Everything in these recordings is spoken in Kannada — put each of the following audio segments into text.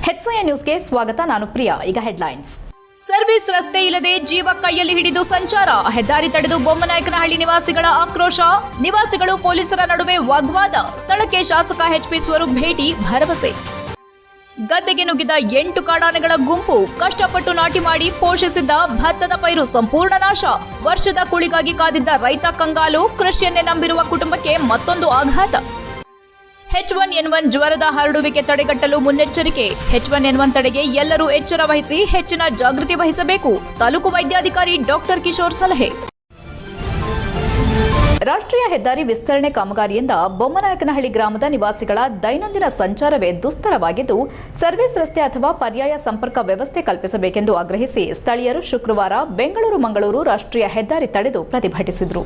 HCN ನ್ಯೂಸ್ಗೆ ಸ್ವಾಗತ. ನಾನು ಪ್ರಿಯಾ. ಈಗ ಹೆಡ್ಲೈನ್ಸ್. ಸರ್ವಿಸ್ ರಸ್ತೆ ಇಲ್ಲದೆ ಜೀವ ಕೈಯಲ್ಲಿ ಹಿಡಿದು ಸಂಚಾರ, ಹೆದ್ದಾರಿ ತಡೆದು ಬೊಮ್ಮನಾಯಕನಹಳ್ಳಿ ನಿವಾಸಿಗಳ ಆಕ್ರೋಶ, ನಿವಾಸಿಗಳು ಪೊಲೀಸರ ನಡುವೆ ವಾಗ್ವಾದ, ಸ್ಥಳಕ್ಕೆ ಶಾಸಕ ಎಚ್ಪಿ ಸ್ವರೂಪ್ ಭೇಟಿ, ಭರವಸೆ. ಗದ್ದೆಗೆ ನುಗ್ಗಿದ 8 ಕಾಡಾನೆಗಳ ಗುಂಪು, ಕಷ್ಟಪಟ್ಟು ನಾಟಿ ಮಾಡಿ ಪೋಷಿಸಿದ್ದ ಭತ್ತದ ಪೈರು ಸಂಪೂರ್ಣ ನಾಶ, ವರ್ಷದ ಕೂಳಿಗಾಗಿ ಕಾದಿದ್ದ ರೈತ ಕಂಗಾಲು, ಕೃಷಿಯನ್ನೇ ನಂಬಿರುವ ಕುಟುಂಬಕ್ಕೆ ಮತ್ತೊಂದು ಆಘಾತ. H1N1 ಜ್ವರದ ಹರಡುವಿಕೆ ತಡೆಗಟ್ಟಲು ಮುನ್ನೆಚ್ಚರಿಕೆ, H1N1 ತಡೆಗೆ ಎಲ್ಲರೂ ಎಚ್ಚರ ವಹಿಸಿ ಹೆಚ್ಚಿನ ಜಾಗೃತಿ ವಹಿಸಬೇಕು, ತಾಲೂಕು ವೈದ್ಯಾಧಿಕಾರಿ ಡಾಕ್ಟರ್ ಕಿಶೋರ್ ಸಲಹೆ. ರಾಷ್ಟ್ರೀಯ ಹೆದ್ದಾರಿ ವಿಸ್ತರಣೆ ಕಾಮಗಾರಿಯಿಂದ ಬೊಮ್ಮನಾಯಕನಹಳ್ಳಿ ಗ್ರಾಮದ ನಿವಾಸಿಗಳ ದೈನಂದಿನ ಸಂಚಾರವೇ ದುಸ್ತರವಾಗಿದ್ದು, ಸರ್ವಿಸ್ ರಸ್ತೆ ಅಥವಾ ಪರ್ಯಾಯ ಸಂಪರ್ಕ ವ್ಯವಸ್ಥೆ ಕಲ್ಪಿಸಬೇಕೆಂದು ಆಗ್ರಹಿಸಿ ಸ್ಥಳೀಯರು ಶುಕ್ರವಾರ ಬೆಂಗಳೂರು-ಮಂಗಳೂರು ರಾಷ್ಟ್ರೀಯ ಹೆದ್ದಾರಿ ತಡೆದು ಪ್ರತಿಭಟಿಸಿದರು.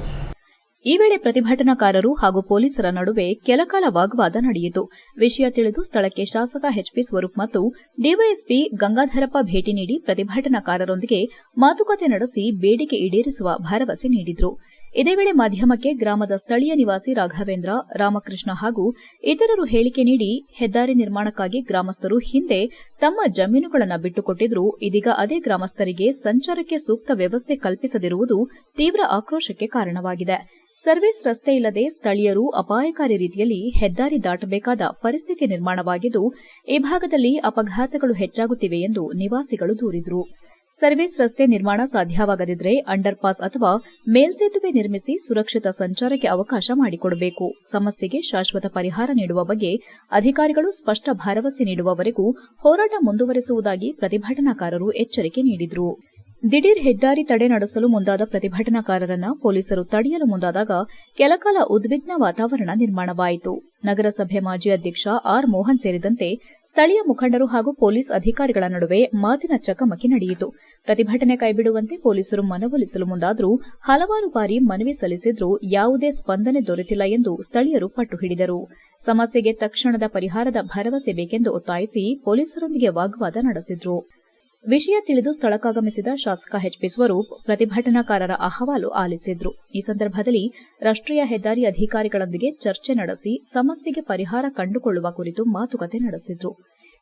ಈ ವೇಳೆ ಪ್ರತಿಭಟನಾಕಾರರು ಹಾಗೂ ಪೊಲೀಸರ ನಡುವೆ ಕೆಲಕಾಲ ವಾಗ್ವಾದ ನಡೆಯಿತು. ವಿಷಯ ತಿಳಿದು ಸ್ಥಳಕ್ಕೆ ಶಾಸಕ ಎಚ್ಪಿ ಸ್ವರೂಪ್ ಮತ್ತು ಡಿವೈಎಸ್ಪಿ ಗಂಗಾಧರಪ್ಪ ಭೇಟಿ ನೀಡಿ ಪ್ರತಿಭಟನಾಕಾರರೊಂದಿಗೆ ಮಾತುಕತೆ ನಡೆಸಿ ಬೇಡಿಕೆ ಈಡೇರಿಸುವ ಭರವಸೆ ನೀಡಿದರು. ಇದೇ ವೇಳೆ ಮಾಧ್ಯಮಕ್ಕೆ ಗ್ರಾಮದ ಸ್ಥಳೀಯ ನಿವಾಸಿ ರಾಘವೇಂದ್ರ, ರಾಮಕೃಷ್ಣ ಹಾಗೂ ಇತರರು ಹೇಳಿಕೆ ನೀಡಿ, ಹೆದ್ದಾರಿ ನಿರ್ಮಾಣಕ್ಕಾಗಿ ಗ್ರಾಮಸ್ಥರು ಹಿಂದೆ ತಮ್ಮ ಜಮೀನುಗಳನ್ನು ಬಿಟ್ಟುಕೊಟ್ಟಿದ್ರು, ಇದೀಗ ಅದೇ ಗ್ರಾಮಸ್ಥರಿಗೆ ಸಂಚಾರಕ್ಕೆ ಸೂಕ್ತ ವ್ಯವಸ್ಥೆ ಕಲ್ಪಿಸದಿರುವುದು ತೀವ್ರ ಆಕ್ರೋಶಕ್ಕೆ ಕಾರಣವಾಗಿದೆ. ಸರ್ವಿಸ್ ರಸ್ತೆ ಇಲ್ಲದೆ ಸ್ಥಳೀಯರು ಅಪಾಯಕಾರಿ ರೀತಿಯಲ್ಲಿ ಹೆದ್ದಾರಿ ದಾಟಬೇಕಾದ ಪರಿಸ್ಥಿತಿ ನಿರ್ಮಾಣವಾಗಿದ್ದು, ಈ ಭಾಗದಲ್ಲಿ ಅಪಘಾತಗಳು ಹೆಚ್ಚಾಗುತ್ತಿವೆ ಎಂದು ನಿವಾಸಿಗಳು ದೂರಿದರು. ಸರ್ವಿಸ್ ರಸ್ತೆ ನಿರ್ಮಾಣ ಸಾಧ್ಯವಾಗದಿದ್ದರೆ ಅಂಡರ್ ಪಾಸ್ ಅಥವಾ ಮೇಲ್ಸೇತುವೆ ನಿರ್ಮಿಸಿ ಸುರಕ್ಷಿತ ಸಂಚಾರಕ್ಕೆ ಅವಕಾಶ ಮಾಡಿಕೊಡಬೇಕು. ಸಮಸ್ಯೆಗೆ ಶಾಶ್ವತ ಪರಿಹಾರ ನೀಡುವ ಬಗ್ಗೆ ಅಧಿಕಾರಿಗಳು ಸ್ಪಷ್ಟ ಭರವಸೆ ನೀಡುವವರೆಗೂ ಹೋರಾಟ ಮುಂದುವರೆಸುವುದಾಗಿ ಪ್ರತಿಭಟನಾಕಾರರು ಎಚ್ಚರಿಕೆ ನೀಡಿದರು. ದಿಢೀರ್ ಹೆದ್ದಾರಿ ತಡೆ ನಡೆಸಲು ಮುಂದಾದ ಪ್ರತಿಭಟನಾಕಾರರನ್ನ ಪೊಲೀಸರು ತಡೆಯಲು ಮುಂದಾದಾಗ ಕೆಲಕಾಲ ಉದ್ವಿಗ್ನ ವಾತಾವರಣ ನಿರ್ಮಾಣವಾಯಿತು. ನಗರಸಭೆ ಮಾಜಿ ಅಧ್ಯಕ್ಷ ಆರ್ ಮೋಹನ್ ಸೇರಿದಂತೆ ಸ್ಥಳೀಯ ಮುಖಂಡರು ಹಾಗೂ ಪೊಲೀಸ್ ಅಧಿಕಾರಿಗಳ ನಡುವೆ ಮಾತಿನ ಚಕಮಕಿ ನಡೆಯಿತು. ಪ್ರತಿಭಟನೆ ಕೈಬಿಡುವಂತೆ ಪೊಲೀಸರು ಮನವೊಲಿಸಲು ಮುಂದಾದರೂ ಹಲವಾರು ಬಾರಿ ಮನವಿ ಸಲ್ಲಿಸಿದ್ರೂ ಯಾವುದೇ ಸ್ಪಂದನೆ ದೊರೆತಿಲ್ಲ ಎಂದು ಸ್ಥಳೀಯರು ಪಟ್ಟು ಹಿಡಿದರು. ಸಮಸ್ಯೆಗೆ ತಕ್ಷಣದ ಪರಿಹಾರದ ಭರವಸೆ ಬೇಕೆಂದು ಒತ್ತಾಯಿಸಿ ಪೊಲೀಸರೊಂದಿಗೆ ವಾಗ್ವಾದ ನಡೆಸಿದ್ರು. ವಿಷಯ ತಿಳಿದು ಸ್ಥಳಕ್ಕಾಗಮಿಸಿದ ಶಾಸಕ ಎಚ್ಪಿ ಸ್ವರೂಪ್ ಪ್ರತಿಭಟನಾಕಾರರ ಅಹವಾಲು ಆಲಿಸಿದ್ರು. ಈ ಸಂದರ್ಭದಲ್ಲಿ ರಾಷ್ಟ್ರೀಯ ಹೆದ್ದಾರಿ ಅಧಿಕಾರಿಗಳೊಂದಿಗೆ ಚರ್ಚೆ ನಡೆಸಿ ಸಮಸ್ಯೆಗೆ ಪರಿಹಾರ ಕಂಡುಕೊಳ್ಳುವ ಕುರಿತು ಮಾತುಕತೆ ನಡೆಸಿದ್ರು.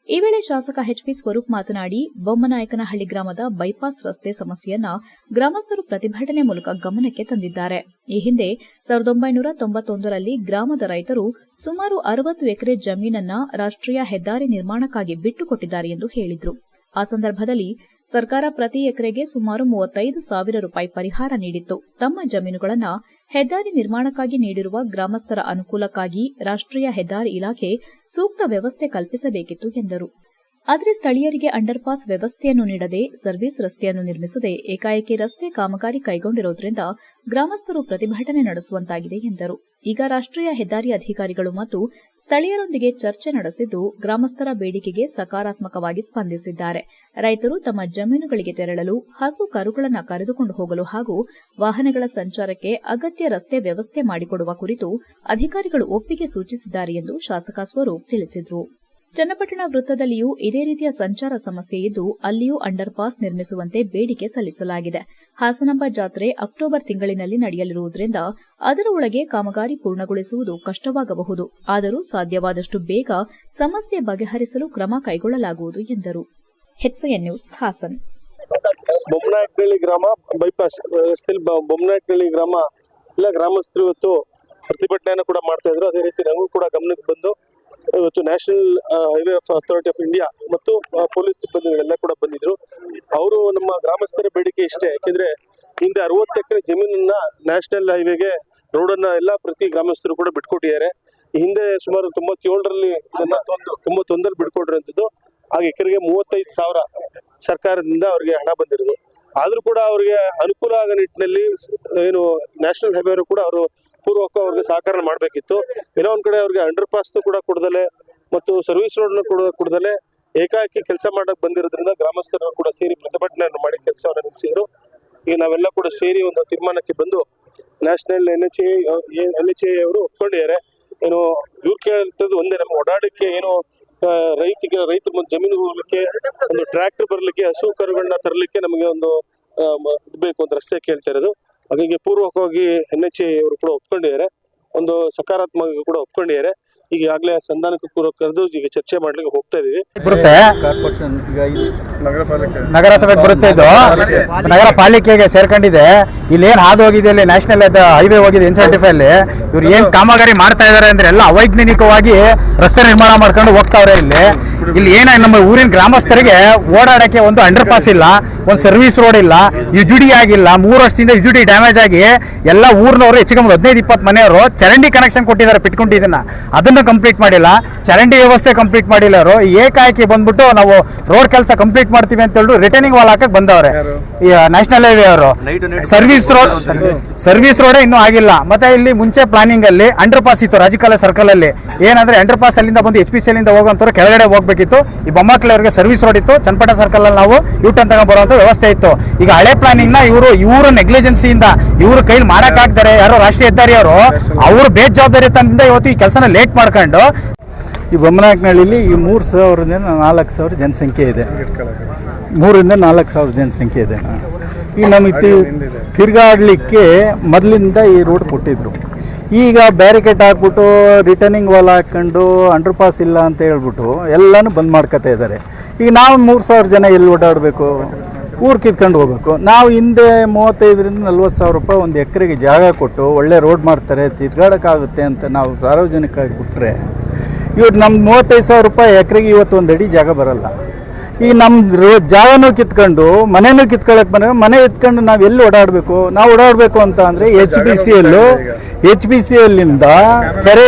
ಈ ವೇಳೆ ಶಾಸಕ ಎಚ್ಪಿ ಸ್ವರೂಪ್ ಮಾತನಾಡಿ, ಬೊಮ್ಮನಾಯಕನಹಳ್ಳಿ ಗ್ರಾಮದ ಬೈಪಾಸ್ ರಸ್ತೆ ಸಮಸ್ಯೆಯನ್ನ ಗ್ರಾಮಸ್ಥರು ಪ್ರತಿಭಟನೆ ಮೂಲಕ ಗಮನಕ್ಕೆ ತಂದಿದ್ದಾರೆ. ಈ ಹಿಂದೆ 1991ರಲ್ಲಿ ಗ್ರಾಮದ ರೈತರು ಸುಮಾರು 60 ಎಕರೆ ಜಮೀನನ್ನ ರಾಷ್ಟ್ರೀಯ ಹೆದ್ದಾರಿ ನಿರ್ಮಾಣಕ್ಕಾಗಿ ಬಿಟ್ಟುಕೊಟ್ಟಿದ್ದಾರೆ ಎಂದು ಹೇಳಿದ್ರು. ಆ ಸಂದರ್ಭದಲ್ಲಿ ಸರ್ಕಾರ ಪ್ರತಿ ಎಕರೆಗೆ ಸುಮಾರು 35,000 ರೂಪಾಯಿ ಪರಿಹಾರ ನೀಡಿತ್ತು. ತಮ್ಮ ಜಮೀನುಗಳನ್ನು ಹೆದ್ದಾರಿ ನಿರ್ಮಾಣಕ್ಕಾಗಿ ನೀಡಿರುವ ಗ್ರಾಮಸ್ಥರ ಅನುಕೂಲಕ್ಕಾಗಿ ರಾಷ್ಟ್ರೀಯ ಹೆದ್ದಾರಿ ಇಲಾಖೆ ಸೂಕ್ತ ವ್ಯವಸ್ಥೆ ಕಲ್ಪಿಸಬೇಕಿತ್ತು ಎಂದರು. ಆದರೆ ಸ್ಥಳೀಯರಿಗೆ ಅಂಡರ್ ಪಾಸ್ ವ್ಯವಸ್ಥೆಯನ್ನು ನೀಡದೆ ಸರ್ವಿಸ್ ರಸ್ತೆಯನ್ನು ನಿರ್ಮಿಸದೆ ಏಕಾಏಕಿ ರಸ್ತೆ ಕಾಮಗಾರಿ ಕೈಗೊಂಡಿರುವುದರಿಂದ ಗ್ರಾಮಸ್ಥರು ಪ್ರತಿಭಟನೆ ನಡೆಸುವಂತಾಗಿದೆ ಎಂದರು. ಈಗ ರಾಷ್ಟ್ರೀಯ ಹೆದ್ದಾರಿ ಅಧಿಕಾರಿಗಳು ಮತ್ತು ಸ್ಥಳೀಯರೊಂದಿಗೆ ಚರ್ಚೆ ನಡೆಸಿದ್ದು, ಗ್ರಾಮಸ್ಥರ ಬೇಡಿಕೆಗೆ ಸಕಾರಾತ್ಮಕವಾಗಿ ಸ್ಪಂದಿಸಿದ್ದಾರೆ. ರೈತರು ತಮ್ಮ ಜಮೀನುಗಳಿಗೆ ತೆರಳಲು, ಹಸು ಕರುಗಳನ್ನು ಕರೆದುಕೊಂಡು ಹೋಗಲು ಹಾಗೂ ವಾಹನಗಳ ಸಂಚಾರಕ್ಕೆ ಅಗತ್ಯ ರಸ್ತೆ ವ್ಯವಸ್ಥೆ ಮಾಡಿಕೊಡುವ ಕುರಿತು ಅಧಿಕಾರಿಗಳು ಒಪ್ಪಿಗೆ ಸೂಚಿಸಿದ್ದಾರೆ ಎಂದು ಶಾಸಕ ಸ್ವರೂಪ್ ತಿಳಿಸಿದರು. ಚನ್ನಪಟ್ಟಣ ವೃತ್ತದಲ್ಲಿಯೂ ಇದೇ ರೀತಿಯ ಸಂಚಾರ ಸಮಸ್ಯೆ ಇದ್ದು, ಅಲ್ಲಿಯೂ ಅಂಡರ್ ಪಾಸ್ ನಿರ್ಮಿಸುವಂತೆ ಬೇಡಿಕೆ ಸಲ್ಲಿಸಲಾಗಿದೆ. ಹಾಸನಾಂಬ ಜಾತ್ರೆ ಅಕ್ಟೋಬರ್ ತಿಂಗಳಿನಲ್ಲಿ ನಡೆಯಲಿರುವುದರಿಂದ ಅದರ ಒಳಗೆ ಕಾಮಗಾರಿ ಪೂರ್ಣಗೊಳಿಸುವುದು ಕಷ್ಟವಾಗಬಹುದು. ಆದರೂ ಸಾಧ್ಯವಾದಷ್ಟು ಬೇಗ ಸಮಸ್ಯೆ ಬಗೆಹರಿಸಲು ಕ್ರಮ ಕೈಗೊಳ್ಳಲಾಗುವುದು ಎಂದರು. HCN news, Haasan. ಬೊಮ್ಮನಾಯಕನಹಳ್ಳಿ ಗ್ರಾಮ ಬೈಪಾಸ್ ರಸ್ತೆಯಲ್ಲಿ ಬೊಮ್ಮನಾಯಕನಹಳ್ಳಿ ಗ್ರಾಮ ಎಲ್ಲ ಗ್ರಾಮಸ್ಥರು ಇವತ್ತು ಪ್ರತಿಭಟನೆಯನ್ನು ಕೂಡ ಮಾಡ್ತಾ ಇದ್ರು. ಅದೇ ರೀತಿ ನಮಗೂ ಕೂಡ ಗಮನಕ್ಕೆ ಬಂದು ಇವತ್ತು national highway authority of India ಮತ್ತು ಪೊಲೀಸ್ ಸಿಬ್ಬಂದಿಗಳೆಲ್ಲ ಕೂಡ ಬಂದಿದ್ರು. ಅವರು ನಮ್ಮ ಗ್ರಾಮಸ್ಥರ ಬೇಡಿಕೆ ಇಷ್ಟೇ, ಯಾಕೆಂದ್ರೆ ಹಿಂದೆ 60 ಎಕರೆ ಜಮೀನನ್ನ ನ್ಯಾಷನಲ್ ಹೈವೇಗೆ ರೋಡನ್ನ ಎಲ್ಲ ಪ್ರತಿ ಗ್ರಾಮಸ್ಥರು ಕೂಡ ಬಿಟ್ಕೊಟ್ಟಿದ್ದಾರೆ. ಹಿಂದೆ ಸುಮಾರು 97ರಲ್ಲಿ 91ರಲ್ಲಿ ಬಿಟ್ಕೊಟ್ಟಿರುವಂತದ್ದು. ಆಗ ಎಕರೆಗೆ 35,000 ಸರ್ಕಾರದಿಂದ ಅವರಿಗೆ ಹಣ ಬಂದಿರೋದು. ಆದ್ರೂ ಕೂಡ ಅವರಿಗೆ ಅನುಕೂಲ ಆಗೋ ನಿಟ್ಟಿನಲ್ಲಿ ಏನು ನ್ಯಾಷನಲ್ ಹೈವೇ ಕೂಡ ಅವರು ಪೂರ್ವಕ ಅವ್ರಿಗೆ ಸಹಕಾರ ಮಾಡಬೇಕಿತ್ತು. ಏನೋ ಒಂದ್ ಕಡೆ ಅವ್ರಿಗೆ ಅಂಡರ್ ಪಾಸ್ ಕೂಡ ಕೊಡದಲೆ ಮತ್ತು ಸರ್ವಿಸ್ ರೋಡ್ ಕೊಡದಲೆ ಏಕಾಏಕಿ ಕೆಲಸ ಮಾಡಕ್ ಬಂದಿರೋದ್ರಿಂದ ಗ್ರಾಮಸ್ಥರು ಕೂಡ ಸೇರಿ ಪ್ರತಿಭಟನೆಯನ್ನು ಮಾಡಿ ಕೆಲಸವನ್ನು ನಿಲ್ಲಿಸಿದ್ರು. ಈಗ ನಾವೆಲ್ಲ ಕೂಡ ಸೇರಿ ಒಂದು ತೀರ್ಮಾನಕ್ಕೆ ಬಂದು ನ್ಯಾಷನಲ್ NHAI ಅವರು ಒಪ್ಕೊಂಡಿದ್ದಾರೆ. ಏನು ಇವ್ರು ಕೇಳ್ತದ್ದು ಒಂದೇ, ನಮ್ಮ ಓಡಾಡಕ್ಕೆ ಏನು ರೈತ ಜಮೀನು ಹೋಗ್ಲಿಕ್ಕೆ ಒಂದು ಟ್ರ್ಯಾಕ್ಟರ್ ಬರ್ಲಿಕ್ಕೆ, ಹಸು ಕರುಗಳನ್ನ ತರಲಿಕ್ಕೆ ನಮಗೆ ಒಂದು ಬೇಕು ಅಂತ ರಸ್ತೆ ಕೇಳ್ತಾ ಇರೋದು. ಹಾಗಾಗಿ ಪೂರ್ವಕವಾಗಿ NHAI ಅವರು ಕೂಡ ಒಪ್ಕೊಂಡಿದ್ದಾರೆ. ಒಂದು ಸಕಾರಾತ್ಮಕ ಕೂಡ ಒಪ್ಕೊಂಡಿದ್ದಾರೆ. ಈಗಾಗಲೇ ಸಂಧಾನಕ್ಕೆ ಕೂಡ ಕರೆದು ಈಗ ಚರ್ಚೆ ಮಾಡ್ಲಿಕ್ಕೆ ಹೋಗ್ತಾ ಇದೀವಿ. ಬರುತ್ತೆ ನಗರಸಭೆಗೆ ಬರುತ್ತೆ, ಇದು ನಗರ ಪಾಲಿಕೆಗೆ ಸೇರ್ಕೊಂಡಿದೆ. ಇಲ್ಲಿ ಏನ್ ಹಾದು ಹೋಗಿದೆ, ಇಲ್ಲಿ ನ್ಯಾಷನಲ್ ಹೈವೇ ಹೋಗಿದೆ N75 ಅಲ್ಲಿ. ಇವ್ರು ಏನ್ ಕಾಮಗಾರಿ ಮಾಡ್ತಾ ಇದಾರೆ ಅಂದ್ರೆ ಎಲ್ಲ ಅವೈಜ್ಞಾನಿಕವಾಗಿ ರಸ್ತೆ ನಿರ್ಮಾಣ ಮಾಡ್ಕೊಂಡು ಹೋಗ್ತಾವ್ರೆ. ಇಲ್ಲಿ ಏನ ನಮ್ಮ ಊರಿನ ಗ್ರಾಮಸ್ಥರಿಗೆ ಓಡಾಡಕ್ಕೆ ಒಂದು ಅಂಡರ್ ಪಾಸ್ ಇಲ್ಲ, ಒಂದು ಸರ್ವಿಸ್ ರೋಡ್ ಇಲ್ಲ, ಯುಜುಡಿ ಆಗಿಲ್ಲ. 3 ವರ್ಷದಿಂದ ಯುಜುಡಿ ಡ್ಯಾಮೇಜ್ ಆಗಿ ಎಲ್ಲ ಊರಿನವರು ಹೆಚ್ಚಿಗೆ 15-20 ಮನೆಯವರು ಚರಂಡಿ ಕನೆಕ್ಷನ್ ಕೊಟ್ಟಿದ್ದಾರೆ ಪಿಟ್ಕೊಂಡು, ಅದನ್ನು ಕಂಪ್ಲೀಟ್ ಮಾಡಿಲ್ಲ. ಚರಂಡಿ ವ್ಯವಸ್ಥೆ ಕಂಪ್ಲೀಟ್ ಮಾಡಿಲ್ಲ. ಅವರು ಏಕಾಏಕಿ ಬಂದ್ಬಿಟ್ಟು ನಾವು ರೋಡ್ ಕೆಲಸ ಕಂಪ್ಲೀಟ್ ಮಾಡ್ತೀವಿ ಅಂತ ಹೇಳಿ ರಿಟರ್ನಿಂಗ್ ವಾಲ್ ಹಾಕಕ್ ಬಂದವ್ರೆ. ನ್ಯಾಷನಲ್ ಹೈವೇ ಅವರು ಸರ್ವಿಸ್ ರೋಡ್ ಇನ್ನೂ ಆಗಿಲ್ಲ. ಮತ್ತೆ ಇಲ್ಲಿ ಮುಂಚೆ ಪ್ಲಾನಿಂಗ್ ಅಲ್ಲಿ ಅಂಡರ್ ಪಾಸ್ ಇತ್ತು ರಾಜಕಾಲ ಸರ್ಕಲ್ ಅಲ್ಲಿ. ಏನಂದ್ರೆ ಅಂಡರ್ ಪಾಸ್ ಅಲ್ಲಿಂದ ಬಂದು HPC ಅಲ್ಲಿಂದ ಹೋಗುವಂತವ್ರು ಕೆಳಗಡೆ ಹೋಗ್ಬೇಕಿತ್ತು. ಈ ಬೊಮ್ಮಕ್ಲೆ ಅವರಿಗೆ ಸರ್ವಿಸ್ ರೋಡ್ ಇತ್ತು. ಚನ್ನಪಟ್ಟ ಸರ್ಕಲ್ ಅಲ್ಲಿ ನಾವು ಯೂಟರ್ನ್ ತಗೊಂಡ್ ಬರುವಂತ ವ್ಯವಸ್ಥೆ ಇತ್ತು. ಈಗ ಹಳೆ ಪ್ಲಾನಿಂಗ್ ನ ಇವರು ನೆಗ್ಲಿಜೆನ್ಸಿಯಿಂದ ಇವ್ರ ಕೈಲಿ ಮಾಡಕ್ ಆಗ್ತಾರೆ. ಯಾರೋ ರಾಷ್ಟ್ರೀಯ ಹೆದ್ದಾರಿ ಅವರು ಬೇಜವಾಬ್ದಾರಿ ತಂದಿಂದ ಇವತ್ತು ಈ ಕೆಲಸನ ಲೇಟ್ ಮಾಡ್ಕೊಂಡು ಈ ಬೊಮ್ಮನಾಯಕನಹಳ್ಳಿಲಿ ಈ 3,000ರಿಂದ 4,000 ಜನಸಂಖ್ಯೆ ಇದೆ. 3,000ರಿಂದ 4,000 ಜನಸಂಖ್ಯೆ ಇದೆ. ಈಗ ನಮಗೆ ತಿರ್ಗಾಡ್ಲಿಕ್ಕೆ ಮೊದಲಿಂದ ಈ ರೋಡ್ ಕೊಟ್ಟಿದ್ರು. ಈಗ ಬ್ಯಾರಿಕೇಡ್ ಹಾಕ್ಬಿಟ್ಟು ರಿಟರ್ನಿಂಗ್ ವಾಲ್ ಹಾಕ್ಕೊಂಡು ಅಂಡರ್ ಪಾಸ್ ಇಲ್ಲ ಅಂತ ಹೇಳ್ಬಿಟ್ಟು ಎಲ್ಲನೂ ಬಂದ್ ಮಾಡ್ಕೊತಾ ಇದ್ದಾರೆ. ಈಗ ನಾವು 3,000 ಜನ ಎಲ್ಲಿ ಓಡಾಡಬೇಕು? ಊರು ಕಿತ್ಕೊಂಡು ಹೋಗ್ಬೇಕು. ನಾವು ಹಿಂದೆ 35,000ರಿಂದ 40,000 ರೂಪಾಯಿ ಒಂದು ಎಕರೆಗೆ ಜಾಗ ಕೊಟ್ಟು ಒಳ್ಳೆ ರೋಡ್ ಮಾಡ್ತಾರೆ, ತಿರ್ಗಾಡೋಕ್ಕಾಗುತ್ತೆ ಅಂತ ನಾವು ಸಾರ್ವಜನಿಕವಾಗಿ ಬಿಟ್ಟರೆ, ಇವತ್ತು ನಮ್ಮ 35,000 ರೂಪಾಯಿ ಎಕರೆಗೆ ಇವತ್ತು 1 ಅಡಿ ಜಾಗ ಬರಲ್ಲ. ಈ ನಮ್ಮ ಜಾಗನೂ ಕಿತ್ಕೊಂಡು ಮನೆನೂ ಕಿತ್ಕೊಳ್ಳೋಕೆ ಬಂದರೆ ಮನೆ ಎತ್ಕೊಂಡು ನಾವು ಎಲ್ಲಿ ಓಡಾಡಬೇಕು? ನಾವು ಓಡಾಡಬೇಕು ಅಂತ ಅಂದರೆ HPCLನಿಂದ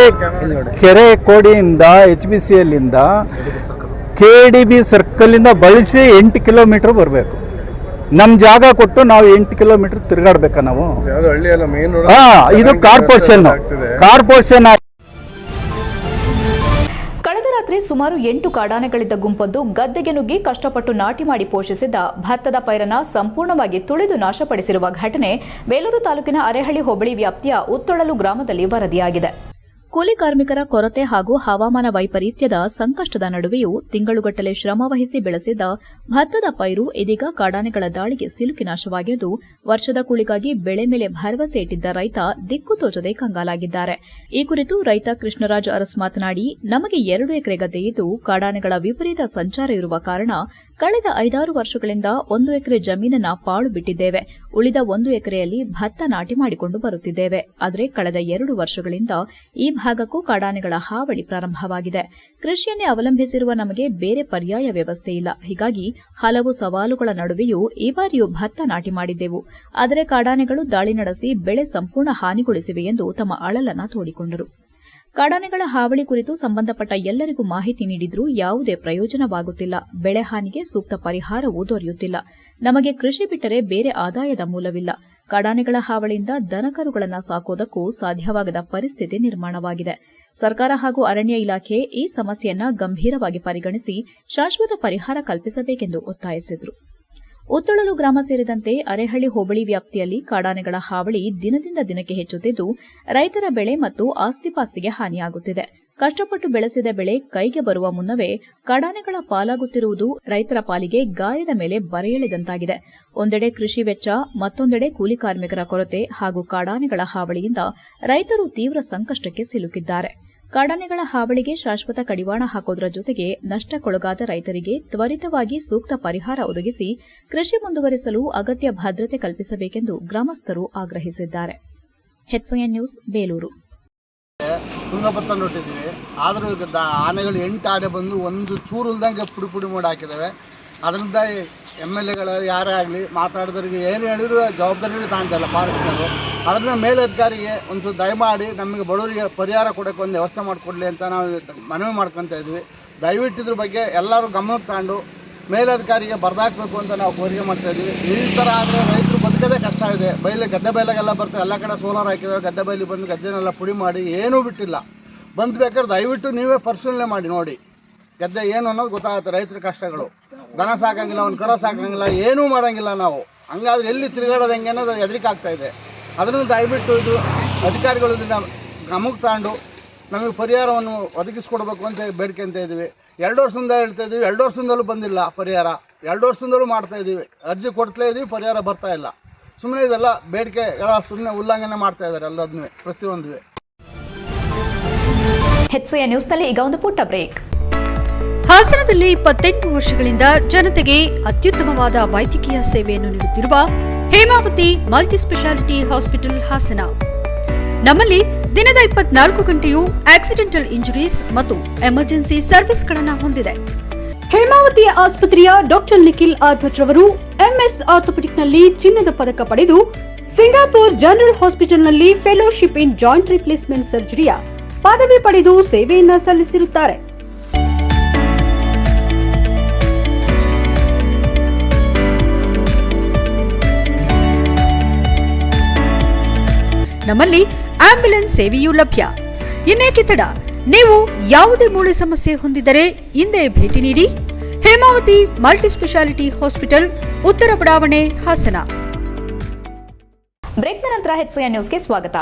ಕೆರೆ ಕೋಡಿಯಿಂದ HPCLನಿಂದ KDB ಸರ್ಕಲಿಂದ ಬಳಸಿ 8 ಕಿಲೋಮೀಟ್ರ್ ಬರಬೇಕು. ನಮ್ಮ ಜಾಗ ಕೊಟ್ಟು ನಾವು 8 ಕಿಲೋಮೀಟರ್ ತಿರುಗಾಡ್ಬೇಕಾ ನಾವು? ಇದು ಕಾರ್ಪೊರೇಷನ್. ಕಳೆದ ರಾತ್ರಿ ಸುಮಾರು 8 ಕಾಡಾನೆಗಳಿದ್ದ ಗುಂಪೊಂದು ಗದ್ದೆಗೆ ನುಗ್ಗಿ ಕಷ್ಟಪಟ್ಟು ನಾಟಿ ಮಾಡಿ ಪೋಷಿಸಿದ್ದ ಭತ್ತದ ಪೈರನ್ನ ಸಂಪೂರ್ಣವಾಗಿ ತುಳಿದು ನಾಶಪಡಿಸಿರುವ ಘಟನೆ ಬೇಲೂರು ತಾಲೂಕಿನ ಅರೇಹಳ್ಳಿ ಹೋಬಳಿ ವ್ಯಾಪ್ತಿಯ ಉತ್ತೊಳಲು ಗ್ರಾಮದಲ್ಲಿ ವರದಿಯಾಗಿದೆ. ಕೂಲಿ ಕಾರ್ಮಿಕರ ಕೊರತೆ ಹಾಗೂ ಹವಾಮಾನ ವೈಪರೀತ್ಯದ ಸಂಕಷ್ಟದ ನಡುವೆಯೂ ತಿಂಗಳುಗಟ್ಟಲೆ ಶ್ರಮವಹಿಸಿ ಬೆಳೆಸಿದ್ದ ಭತ್ತದ ಪೈರು ಇದೀಗ ಕಾಡಾನೆಗಳ ದಾಳಿಗೆ ಸಿಲುಕಿ ನಾಶವಾಗಿದ್ದು, ವರ್ಷದ ಕೂಲಿಗಾಗಿ ಬೆಳೆ ಮೇಲೆ ಭರವಸೆ ಇಟ್ಟಿದ್ದ ರೈತ ದಿಕ್ಕು ತೋಚದೆ ಕಂಗಾಲಾಗಿದ್ದಾರೆ. ಈ ಕುರಿತು ರೈತ ಕೃಷ್ಣರಾಜ್ ಅರಸ್ ಮಾತನಾಡಿ, ನಮಗೆ 2 ಎಕರೆ ಗದ್ದೆ ಇದ್ದು ಕಾಡಾನೆಗಳ ವಿಪರೀತ ಸಂಚಾರ ಇರುವ ಕಾರಣ ಕಳೆದ 5-6 ವರ್ಷಗಳಿಂದ 1 ಎಕರೆ ಜಮೀನನ್ನ ಪಾಳು ಬಿಟ್ಟಿದ್ದೇವೆ. ಉಳಿದ 1 ಎಕರೆಯಲ್ಲಿ ಭತ್ತ ನಾಟಿ ಮಾಡಿಕೊಂಡು ಬರುತ್ತಿದ್ದೇವೆ. ಆದರೆ ಕಳೆದ 2 ವರ್ಷಗಳಿಂದ ಈ ಭಾಗಕ್ಕೂ ಕಾಡಾನೆಗಳ ಹಾವಳಿ ಪ್ರಾರಂಭವಾಗಿದೆ. ಕೃಷಿಯನ್ನೇ ಅವಲಂಬಿಸಿರುವ ನಮಗೆ ಬೇರೆ ಪರ್ಯಾಯ ವ್ಯವಸ್ಥೆ ಇಲ್ಲ. ಹೀಗಾಗಿ ಹಲವು ಸವಾಲುಗಳ ನಡುವೆಯೂ ಈ ಬಾರಿಯೂ ಭತ್ತ ನಾಟಿ ಮಾಡಿದ್ದೆವು. ಆದರೆ ಕಾಡಾನೆಗಳು ದಾಳಿ ನಡೆಸಿ ಬೆಳೆ ಸಂಪೂರ್ಣ ಹಾನಿಗೊಳಿಸಿವೆ ಎಂದು ತಮ್ಮ ಅಳಲನ್ನ ತೋಡಿಕೊಂಡರು. ಕಾಡಾನೆಗಳ ಹಾವಳಿ ಕುರಿತು ಸಂಬಂಧಪಟ್ಟ ಎಲ್ಲರಿಗೂ ಮಾಹಿತಿ ನೀಡಿದ್ರೂ ಯಾವುದೇ ಪ್ರಯೋಜನವಾಗುತ್ತಿಲ್ಲ. ಬೆಳೆ ಹಾನಿಗೆ ಸೂಕ್ತ ಪರಿಹಾರವೂ ದೊರೆಯುತ್ತಿಲ್ಲ. ನಮಗೆ ಕೃಷಿ ಬಿಟ್ಟರೆ ಬೇರೆ ಆದಾಯದ ಮೂಲವಿಲ್ಲ. ಕಾಡಾನೆಗಳ ಹಾವಳಿಯಿಂದ ದನಕರುಗಳನ್ನು ಸಾಕೋದಕ್ಕೂ ಸಾಧ್ಯವಾಗದ ಪರಿಸ್ಥಿತಿ ನಿರ್ಮಾಣವಾಗಿದೆ. ಸರ್ಕಾರ ಹಾಗೂ ಅರಣ್ಯ ಇಲಾಖೆ ಈ ಸಮಸ್ಯೆಯನ್ನ ಗಂಭೀರವಾಗಿ ಪರಿಗಣಿಸಿ ಶಾಶ್ವತ ಪರಿಹಾರ ಕಲ್ಪಿಸಬೇಕೆಂದು ಒತ್ತಾಯಿಸಿದರು. ಉತ್ತೊಳಲು ಗ್ರಾಮ ಸೇರಿದಂತೆ ಅರೇಹಳ್ಳಿ ಹೋಬಳಿ ವ್ಯಾಪ್ತಿಯಲ್ಲಿ ಕಾಡಾನೆಗಳ ಹಾವಳಿ ದಿನದಿಂದ ದಿನಕ್ಕೆ ಹೆಚ್ಚುತ್ತಿದ್ದು, ರೈತರ ಬೆಳೆ ಮತ್ತು ಆಸ್ತಿಪಾಸ್ತಿಗೆ ಹಾನಿಯಾಗುತ್ತಿದೆ. ಕಷ್ಟಪಟ್ಟು ಬೆಳೆಸಿದ ಬೆಳೆ ಕೈಗೆ ಬರುವ ಮುನ್ನವೇ ಕಾಡಾನೆಗಳ ಪಾಲಾಗುತ್ತಿರುವುದು ರೈತರ ಪಾಲಿಗೆ ಗಾಯದ ಮೇಲೆ ಬರೆಯೆಳೆದಂತಾಗಿದೆ. ಒಂದೆಡೆ ಕೃಷಿ ವೆಚ್ಚ, ಮತ್ತೊಂದೆಡೆ ಕೂಲಿ ಕಾರ್ಮಿಕರ ಕೊರತೆ ಹಾಗೂ ಕಾಡಾನೆಗಳ ಹಾವಳಿಯಿಂದ ರೈತರು ತೀವ್ರ ಸಂಕಷ್ಟಕ್ಕೆ ಸಿಲುಕಿದ್ದಾರೆ. ಕಾಡಾನೆಗಳ ಹಾವಳಿಗೆ ಶಾಶ್ವತ ಕಡಿವಾಣ ಹಾಕೋದರ ಜೊತೆಗೆ ನಷ್ಟಕ್ಕೊಳಗಾದ ರೈತರಿಗೆ ತ್ವರಿತವಾಗಿ ಸೂಕ್ತ ಪರಿಹಾರ ಒದಗಿಸಿ ಕೃಷಿ ಮುಂದುವರಿಸಲು ಅಗತ್ಯ ಭದ್ರತೆ ಕಲ್ಪಿಸಬೇಕೆಂದು ಗ್ರಾಮಸ್ಥರು ಆಗ್ರಹಿಸಿದ್ದಾರೆ. HCN news, Belur. ತುಂಗಭತ್ತ ನೋಟ್ಟಿದ್ವಿ, ಆದರೂ ಆನೆಗಳು 8 ಆನೆ ಬಂದು ಒಂದು ಚೂರು ಇಲ್ದಂಗೆ ಪುಡಿ ಮಾಡಿ ಹಾಕಿದ್ದಾವೆ. ಅದರಿಂದ MLAಗಳು ಯಾರೇ ಆಗಲಿ ಮಾತಾಡಿದವರಿಗೆ ಏನು ಹೇಳಿದ್ರು ಜವಾಬ್ದಾರಿಗಳು ತಾಂತಲ್ಲ ಫಾರೆಸ್ಟ್ನವರು. ಅದರಿಂದ ಮೇಲಧಿಕಾರಿಗೆ ಒಂದು ದಯಮಾಡಿ ನಮಗೆ ಬಡವರಿಗೆ ಪರಿಹಾರ ಕೊಡೋಕ್ಕೆ ಒಂದು ವ್ಯವಸ್ಥೆ ಮಾಡಿಕೊಡ್ಲಿ ಅಂತ ನಾವು ಮನವಿ ಮಾಡ್ಕೊತಾ ಇದ್ವಿ. ದಯವಿಟ್ಟು ಇದ್ರ ಬಗ್ಗೆ ಎಲ್ಲರೂ ಗಮನಕ್ಕೆ ತಗೊಂಡು ಮೇಲಧಿಕಾರಿಗೆ ಬರ್ದಾಕಬೇಕು ಅಂತ ನಾವು ಕೋರಿಕೆ ಮಾಡ್ತಾ ಇದ್ವಿ. ಈ ಥರ ಆದರೆ ರೈತರು ಬದುಕೋದೇ ಕಷ್ಟ ಇದೆ. ಗದ್ದೆ ಬೈಲಾಗೆಲ್ಲ ಬರ್ತಾರೆ, ಎಲ್ಲ ಕಡೆ ಸೋಲಾರ್ ಹಾಕಿದ್ದಾರೆ, ಗದ್ದೆ ಬೈಲಿ ಬಂದು ಗದ್ದೆನೆಲ್ಲ ಪುಡಿ ಮಾಡಿ ಏನೂ ಬಿಟ್ಟಿಲ್ಲ. ಬಂದು ಬೇಕಾದ್ರೆ ದಯವಿಟ್ಟು ನೀವೇ ಪರಿಶೀಲನೆ ಮಾಡಿ ನೋಡಿ, ಗದ್ದೆ ಏನು ಅನ್ನೋದು ಗೊತ್ತಾಗುತ್ತೆ. ರೈತರ ಕಷ್ಟಗಳು, ದನ ಸಾಕಂಗಿಲ್ಲ, ಒಂದು ಕರ ಸಾಕಂಗಿಲ್ಲ, ಏನೂ ಮಾಡೋಂಗಿಲ್ಲ ನಾವು. ಹಂಗಾದ್ರೆ ಎಲ್ಲಿ ತಿರುಗಾಡೋದು ಹೆಂಗೆ ಅನ್ನೋದು ಹೆದರಿಕೆ ಆಗ್ತಾ ಇದೆ. ಅದನ್ನು ದಯವಿಟ್ಟು ಇದು ಅಧಿಕಾರಿಗಳು ಇದನ್ನು ಗಮನಕ್ಕೆ ತಗೊಂಡು ನಮಗೆ ಪರಿಹಾರವನ್ನು ಒದಗಿಸ್ಕೊಡ್ಬೇಕು ಅಂತ ಬೇಡಿಕೆ ಅಂತ ಇದ್ದೀವಿ. 2 ವರ್ಷದಿಂದ ಹೇಳ್ತಾ ಇದ್ದೀವಿ, 2 ವರ್ಷದಿಂದಲೂ ಬಂದಿಲ್ಲ ಪರಿಹಾರ. 2 ವರ್ಷದಿಂದಲೂ ಮಾಡ್ತಾ ಇದ್ದೀವಿ, ಅರ್ಜಿ ಕೊಡ್ತಲೇ ಇದ್ದೀವಿ, ಪರಿಹಾರ ಬರ್ತಾ ಇಲ್ಲ. ಸುಮ್ಮನೆ ಇದೆಲ್ಲ ಬೇಡಿಕೆ ಸುಮ್ಮನೆ ಉಲ್ಲಂಘನೆ ಮಾಡ್ತಾ ಇದ್ದಾರೆ ಎಲ್ಲದನ್ನೂ, ಪ್ರತಿಯೊಂದು. HCN ನ್ಯೂಸ್ನಲ್ಲಿ ಈಗ ಒಂದು ಪುಟ್ಟ ಬ್ರೇಕ್. ಹಾಸನದಲ್ಲಿ 28 ವರ್ಷಗಳಿಂದ ಜನತೆಗೆ ಅತ್ಯುತ್ತಮವಾದ ವೈದ್ಯಕೀಯ ಸೇವೆಯನ್ನು ನೀಡುತ್ತಿರುವ Hemavathi multi speciality hospital Hassan. ನಮ್ಮಲ್ಲಿ ದಿನದ 24 ಗಂಟೆಯೂ ಆಕ್ಸಿಡೆಂಟಲ್ ಇಂಜುರೀಸ್ ಮತ್ತು ಎಮರ್ಜೆನ್ಸಿ ಸರ್ವಿಸ್ಗಳನ್ನು ಹೊಂದಿದೆ. ಹೇಮಾವತಿ ಆಸ್ಪತ್ರೆಯ ಡಾಕ್ಟರ್ ನಿಖಿಲ್ ಆರ್ ಭಟ್ ರವರು ಎಂಎಸ್ ಆರ್ಥೋಪೆಡಿಕ್ನಲ್ಲಿ ಚಿನ್ನದ ಪದಕ ಪಡೆದು ಸಿಂಗಾಪುರ್ ಜನರಲ್ ಹಾಸ್ಪಿಟಲ್ನಲ್ಲಿ ಫೆಲೋಶಿಪ್ ಇನ್ ಜಾಯಿಂಟ್ ರಿಪ್ಲೇಸ್ಮೆಂಟ್ ಸರ್ಜರಿಯ ಪದವಿ ಪಡೆದು ಸೇವೆಯನ್ನ ಸಲ್ಲಿಸಿರುತ್ತಾರೆ. ನಮ್ಮಲ್ಲಿ ಆಂಬ್ಯುಲೆನ್ಸ್ ಸೇವೆಯೂ ಲಭ್ಯ. ಇನ್ನೇಕೆ ತಡ? ನೀವು ಯಾವುದೇ ಮೂಳೆ ಸಮಸ್ಯೆ ಹೊಂದಿದರೆ ಹಿಂದೆ ಭೇಟಿ ನೀಡಿ. ಹೇಮಾವತಿ ಮಲ್ಟಿ ಸ್ಪೆಷಾಲಿಟಿ ಹಾಸ್ಪಿಟಲ್, ಉತ್ತರ ಬಡಾವಣೆ, ಹಾಸನ. ಬ್ರೇಕ್ನ ನಂತರ HCN ನ್ಯೂಸ್ಗೆ ಸ್ವಾಗತ.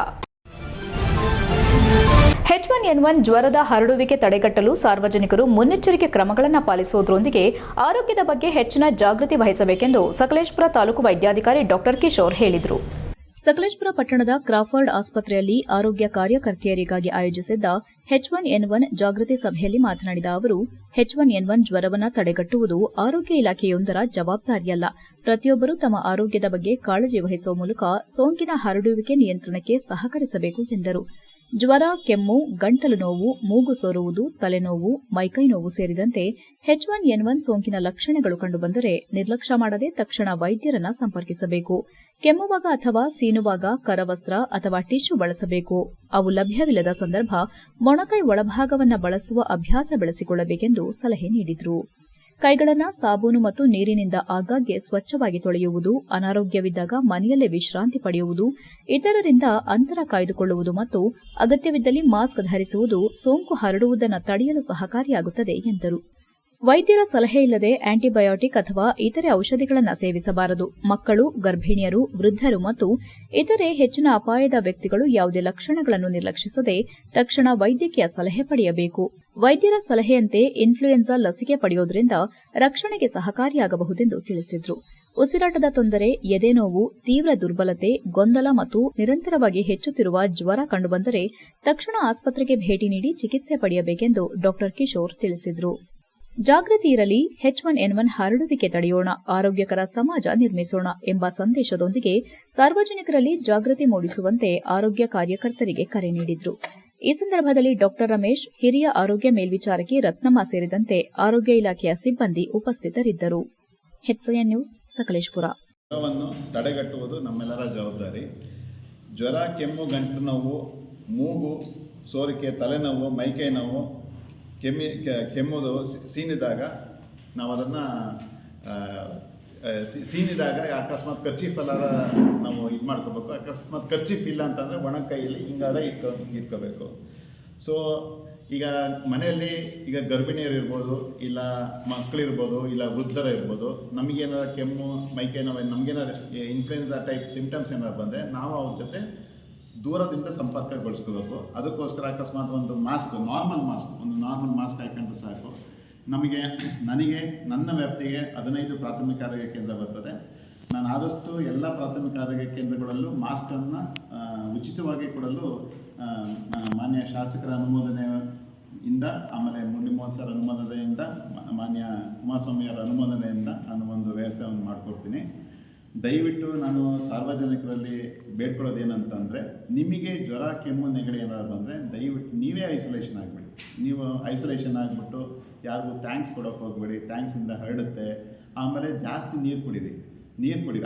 H1N1 ಜ್ವರದ ಹರಡುವಿಕೆ ತಡೆಗಟ್ಟಲು ಸಾರ್ವಜನಿಕರು ಮುನ್ನೆಚ್ಚರಿಕೆ ಕ್ರಮಗಳನ್ನು ಪಾಲಿಸುವುದರೊಂದಿಗೆ ಆರೋಗ್ಯದ ಬಗ್ಗೆ ಹೆಚ್ಚಿನ ಜಾಗೃತಿ ವಹಿಸಬೇಕೆಂದು ಸಕಲೇಶಪುರ ತಾಲೂಕು ವೈದ್ಯಾಧಿಕಾರಿ ಡಾಕ್ಟರ್ ಕಿಶೋರ್ ಹೇಳಿದರು. ಸಕಲೇಶಪುರ ಪಟ್ಟಣದ ಕ್ರಾಫರ್ಡ್ ಆಸ್ಪತ್ರೆಯಲ್ಲಿ ಆರೋಗ್ಯ ಕಾರ್ಯಕರ್ತೆಯರಿಗಾಗಿ ಆಯೋಜಿಸಿದ್ದ H1N1 ಜಾಗೃತಿ ಸಭೆಯಲ್ಲಿ ಮಾತನಾಡಿದ ಅವರು, H1N1 ಜ್ವರವನ್ನು ತಡೆಗಟ್ಟುವುದು ಆರೋಗ್ಯ ಇಲಾಖೆಯೊಂದರ ಜವಾಬ್ದಾರಿಯಲ್ಲ. ಪ್ರತಿಯೊಬ್ಬರೂ ತಮ್ಮ ಆರೋಗ್ಯದ ಬಗ್ಗೆ ಕಾಳಜಿ ವಹಿಸುವ ಮೂಲಕ ಸೋಂಕಿನ ಹರಡುವಿಕೆ ನಿಯಂತ್ರಣಕ್ಕೆ ಸಹಕರಿಸಬೇಕು ಎಂದರು. ಜ್ವರ, ಕೆಮ್ಮು, ಗಂಟಲು ನೋವು, ಮೂಗು ಸೋರುವುದು, ತಲೆನೋವು, ಮೈಕೈ ನೋವು ಸೇರಿದಂತೆ H1N1 ಸೋಂಕಿನ ಲಕ್ಷಣಗಳು ಕಂಡುಬಂದರೆ ನಿರ್ಲಕ್ಷ್ಯ ಮಾಡದೆ ತಕ್ಷಣ ವೈದ್ಯರನ್ನ ಸಂಪರ್ಕಿಸಬೇಕು. ಕೆಮ್ಮುವಾಗ ಅಥವಾ ಸೀನುವಾಗ ಕರವಸ್ತ್ರ ಅಥವಾ ಟಿಶ್ಯೂ ಬಳಸಬೇಕು. ಅವು ಲಭ್ಯವಿಲ್ಲದ ಸಂದರ್ಭ ಮೊಣಕೈ ಒಳಭಾಗವನ್ನು ಬಳಸುವ ಅಭ್ಯಾಸ ಬೆಳೆಸಿಕೊಳ್ಳಬೇಕೆಂದು ಸಲಹೆ ನೀಡಿದರು. ಕೈಗಳನ್ನು ಸಾಬೂನು ಮತ್ತು ನೀರಿನಿಂದ ಆಗಾಗ್ಗೆ ಸ್ವಚ್ಛವಾಗಿ ತೊಳೆಯುವುದು, ಅನಾರೋಗ್ಯವಿದ್ದಾಗ ಮನೆಯಲ್ಲೇ ವಿಶ್ರಾಂತಿ ಪಡೆಯುವುದು, ಇತರರಿಂದ ಅಂತರ ಕಾಯ್ದುಕೊಳ್ಳುವುದು ಮತ್ತು ಅಗತ್ಯವಿದ್ದಲ್ಲಿ ಮಾಸ್ಕ್ ಧರಿಸುವುದು ಸೋಂಕು ಹರಡುವುದನ್ನು ತಡೆಯಲು ಸಹಕಾರಿಯಾಗುತ್ತದೆ ಎಂದರು. ವೈದ್ಯರ ಸಲಹೆ ಇಲ್ಲದೆ ಆಂಟಿಬಯೋಟಿಕ್ ಅಥವಾ ಇತರೆ ಔಷಧಿಗಳನ್ನು ಸೇವಿಸಬಾರದು. ಮಕ್ಕಳು, ಗರ್ಭಿಣಿಯರು, ವೃದ್ಧರು ಮತ್ತು ಇತರೆ ಹೆಚ್ಚಿನ ಅಪಾಯದ ವ್ಯಕ್ತಿಗಳು ಯಾವುದೇ ಲಕ್ಷಣಗಳನ್ನು ನಿರ್ಲಕ್ಷಿಸದೆ ತಕ್ಷಣ ವೈದ್ಯಕೀಯ ಸಲಹೆ ಪಡೆಯಬೇಕು. ವೈದ್ಯರ ಸಲಹೆಯಂತೆ ಇನ್ಫ್ಲೂಯೆನ್ಸಾ ಲಸಿಕೆ ಪಡೆಯುವುದರಿಂದ ರಕ್ಷಣೆಗೆ ಸಹಕಾರಿಯಾಗಬಹುದೆಂದು ತಿಳಿಸಿದರು. ಉಸಿರಾಟದ ತೊಂದರೆ, ಎದೆನೋವು, ತೀವ್ರ ದುರ್ಬಲತೆ, ಗೊಂದಲ ಮತ್ತು ನಿರಂತರವಾಗಿ ಹೆಚ್ಚುತ್ತಿರುವ ಜ್ವರ ಕಂಡುಬಂದರೆ ತಕ್ಷಣ ಆಸ್ಪತ್ರೆಗೆ ಭೇಟಿ ನೀಡಿ ಚಿಕಿತ್ಸೆ ಪಡೆಯಬೇಕೆಂದು ಡಾ ಕಿಶೋರ್ ತಿಳಿಸಿದರು. ಜಾಗೃತಿ ಇರಲಿ, H1N1 ಹರಡುವಿಕೆ ತಡೆಯೋಣ, ಆರೋಗ್ಯಕರ ಸಮಾಜ ನಿರ್ಮಿಸೋಣ ಎಂಬ ಸಂದೇಶದೊಂದಿಗೆ ಸಾರ್ವಜನಿಕರಲ್ಲಿ ಜಾಗೃತಿ ಮೂಡಿಸುವಂತೆ ಆರೋಗ್ಯ ಕಾರ್ಯಕರ್ತರಿಗೆ ಕರೆ ನೀಡಿದರು. ಈ ಸಂದರ್ಭದಲ್ಲಿ ಡಾ ರಮೇಶ್, ಹಿರಿಯ ಆರೋಗ್ಯ ಮೇಲ್ವಿಚಾರಕಿ ರತ್ನಮ್ಮ ಸೇರಿದಂತೆ ಆರೋಗ್ಯ ಇಲಾಖೆಯ ಸಿಬ್ಬಂದಿ ಉಪಸ್ಥಿತರಿದ್ದರು. HCN news, Sakleshpur. ಜ್ವರವನ್ನು ತಡೆಗಟ್ಟುವುದು ನಮ್ಮೆಲ್ಲರ ಜವಾಬ್ದಾರಿ. ಜ್ವರ, ಕೆಮ್ಮು, ಗಂಟಲು ನೋವು, ಮೂಗು ಸೋರಿಕೆ, ತಲೆನೋವು, ಮೈಕೈ ನೋವು, ಕೆಮ್ಮುವುದು, ಸೀನಿದಾಗ ನಾವು ಅದನ್ನು ಸೀನಿದಾಗ ಅಕಸ್ಮಾತ್ ಕರ್ಚೀಫ್ ಎಲ್ಲ ನಾವು ಇದು ಮಾಡ್ಕೋಬೇಕು. ಅಕಸ್ಮಾತ್ ಕರ್ಚೀಫ್ ಇಲ್ಲ ಅಂತಂದರೆ ಒಣ ಕೈಯಲ್ಲಿ ಹಿಂಗಾದ ಇಟ್ಕೋಬೇಕು. ಸೊ ಈಗ ಮನೆಯಲ್ಲಿ ಈಗ ಗರ್ಭಿಣಿಯರು ಇರ್ಬೋದು, ಇಲ್ಲ ಮಕ್ಕಳಿರ್ಬೋದು, ಇಲ್ಲ ವೃದ್ಧರು ಇರ್ಬೋದು, ನಮಗೇನಾರ ಕೆಮ್ಮು, ಮೈಕೈ ನೋವು, ನಮಗೇನಾರು ಇನ್ಫ್ಲುಯೆನ್ಸಾ ಟೈಪ್ ಸಿಂಪ್ಟಮ್ಸ್ ಏನಾರು ಬಂದರೆ ನಾವು ಅವ್ರ ಜೊತೆ ದೂರದಿಂದ ಸಂಪರ್ಕಗೊಳಿಸ್ಕೋಬೇಕು. ಅದಕ್ಕೋಸ್ಕರ ಅಕಸ್ಮಾತ್ ಒಂದು ನಾರ್ಮಲ್ ಮಾಸ್ಕ್ ಹಾಕೊಂಡ್ರೆ ಸಾಕು. ನನಗೆ ನನ್ನ ವ್ಯಾಪ್ತಿಗೆ 15 ಪ್ರಾಥಮಿಕ ಆರೋಗ್ಯ ಕೇಂದ್ರ ಬರ್ತದೆ. ನಾನು ಆದಷ್ಟು ಎಲ್ಲ ಪ್ರಾಥಮಿಕ ಆರೋಗ್ಯ ಕೇಂದ್ರಗಳಲ್ಲೂ ಮಾಸ್ಕನ್ನು ಉಚಿತವಾಗಿ ಕೊಡಲು ಮಾನ್ಯ ಶಾಸಕರ ಅನುಮೋದನೆಯಿಂದ, ಆಮೇಲೆ ಮುರಳೀಮೋಹನ್ ಸರ್ ಅನುಮೋದನೆಯಿಂದ, ಮಾನ್ಯ ಕುಮಾರಸ್ವಾಮಿಯವರ ಅನುಮೋದನೆಯಿಂದ ನಾನು ಒಂದು ವ್ಯವಸ್ಥೆಯನ್ನು ಮಾಡಿಕೊಡ್ತೀನಿ. ದಯವಿಟ್ಟು ನಾನು ಸಾರ್ವಜನಿಕರಲ್ಲಿ ಬೇಡ್ಕೊಳ್ಳೋದೇನಂತಂದರೆ, ನಿಮಗೆ ಜ್ವರ, ಕೆಮ್ಮು, ನೆಗಡಿ ಏನಾದ್ರು ಬಂದರೆ ದಯವಿಟ್ಟು ನೀವೇ ಐಸೋಲೇಷನ್ ಆಗಿಬಿಡಿ. ನೀವು ಐಸೋಲೇಷನ್ ಆಗಿಬಿಟ್ಟು ಯಾರಿಗೂ ಥ್ಯಾಂಕ್ಸ್ ಕೊಡೋಕೆ ಹೋಗ್ಬೇಡಿ. ಥ್ಯಾಂಕ್ಸಿಂದ ಹರಡುತ್ತೆ. ಆಮೇಲೆ ಜಾಸ್ತಿ ನೀರು ಕುಡೀರಿ.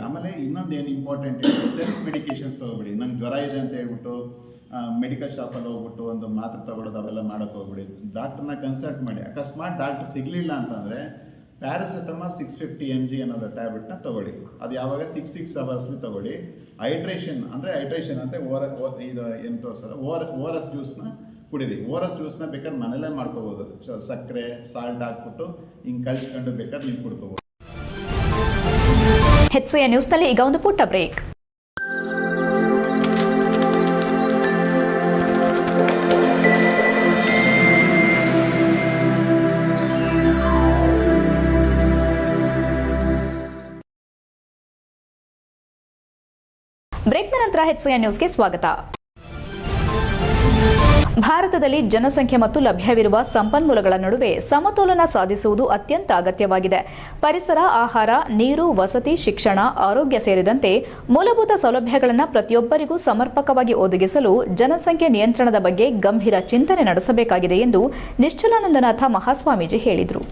ಆಮೇಲೆ ಇನ್ನೊಂದು ಏನು ಇಂಪಾರ್ಟೆಂಟ್ ಇದೆ, ಸೆಲ್ಫ್ ಮೆಡಿಕೇಷನ್ಸ್ ತೊಗೊಬೇಡಿ. ನಂಗೆ ಜ್ವರ ಇದೆ ಅಂತ ಹೇಳ್ಬಿಟ್ಟು ಮೆಡಿಕಲ್ ಶಾಪಲ್ಲಿ ಹೋಗ್ಬಿಟ್ಟು ಒಂದು ಮಾತ್ರೆ ತೊಗೊಳೋದು ಅವೆಲ್ಲ ಮಾಡೋಕ್ಕೆ ಹೋಗ್ಬೇಡಿ. ಡಾಕ್ಟ್ರನ್ನ ಕನ್ಸಲ್ಟ್ ಮಾಡಿ. ಅಕಸ್ಮಾತ್ ಡಾಕ್ಟ್ರ್ ಸಿಗಲಿಲ್ಲ ಅಂತಂದರೆ ಪ್ಯಾರಾಸಿಟಮಾಲ್ 650 mg ಅನ್ನೋದು ಟ್ಯಾಬ್ಲೆಟ್ನ ತೊಗೊಳ್ಳಿ. ಅದು ಯಾವಾಗ 6 ಅವರ್ಸ್ಲಿ ತೊಗೊಳ್ಳಿ. ಹೈಡ್ರೇಷನ್ ಅಂದರೆ ಇದು ಏನು ತೋರಿಸೋದು, ORS ಜ್ಯೂಸ್ನ ಕುಡೀರಿ. ORS ಜ್ಯೂಸ್ನ ಬೇಕಾದ್ರೆ ಮನೇಲೇ ಮಾಡ್ಕೋಬೋದು. ಸಕ್ಕರೆ, ಸಾಲ್ಟ್ ಹಾಕ್ಬಿಟ್ಟು ಹಿಂಗೆ ಕಲಿಸ್ಕೊಂಡು ಬೇಕಾದ್ರೆ ನೀವು ಕುಡ್ಕೋಬೋದು. HCN ನ್ಯೂಸ್ನಲ್ಲಿ ಈಗ ಒಂದು ಪುಟ್ಟ ಬ್ರೇಕ್. ಬ್ರೇಕ್ನ ನಂತರ HCN ನ್ಯೂಸ್ಗೆ ಸ್ವಾಗತ. ಭಾರತದಲ್ಲಿ ಜನಸಂಖ್ಯೆ ಮತ್ತು ಲಭ್ಯವಿರುವ ಸಂಪನ್ಮೂಲಗಳ ನಡುವೆ ಸಮತೋಲನ ಸಾಧಿಸುವುದು ಅತ್ಯಂತ ಅಗತ್ಯವಾಗಿದೆ. ಪರಿಸರ, ಆಹಾರ, ನೀರು, ವಸತಿ, ಶಿಕ್ಷಣ, ಆರೋಗ್ಯ ಸೇರಿದಂತೆ ಮೂಲಭೂತ ಸೌಲಭ್ಯಗಳನ್ನು ಪ್ರತಿಯೊಬ್ಬರಿಗೂ ಸಮರ್ಪಕವಾಗಿ ಒದಗಿಸಲು ಜನಸಂಖ್ಯೆ ನಿಯಂತ್ರಣದ ಬಗ್ಗೆ ಗಂಭೀರ ಚಿಂತನೆ ನಡೆಸಬೇಕಾಗಿದೆ ಎಂದು ನಿಶ್ಚಲಾನಂದನಾಥ ಮಹಾಸ್ವಾಮೀಜಿ ಹೇಳಿದರು.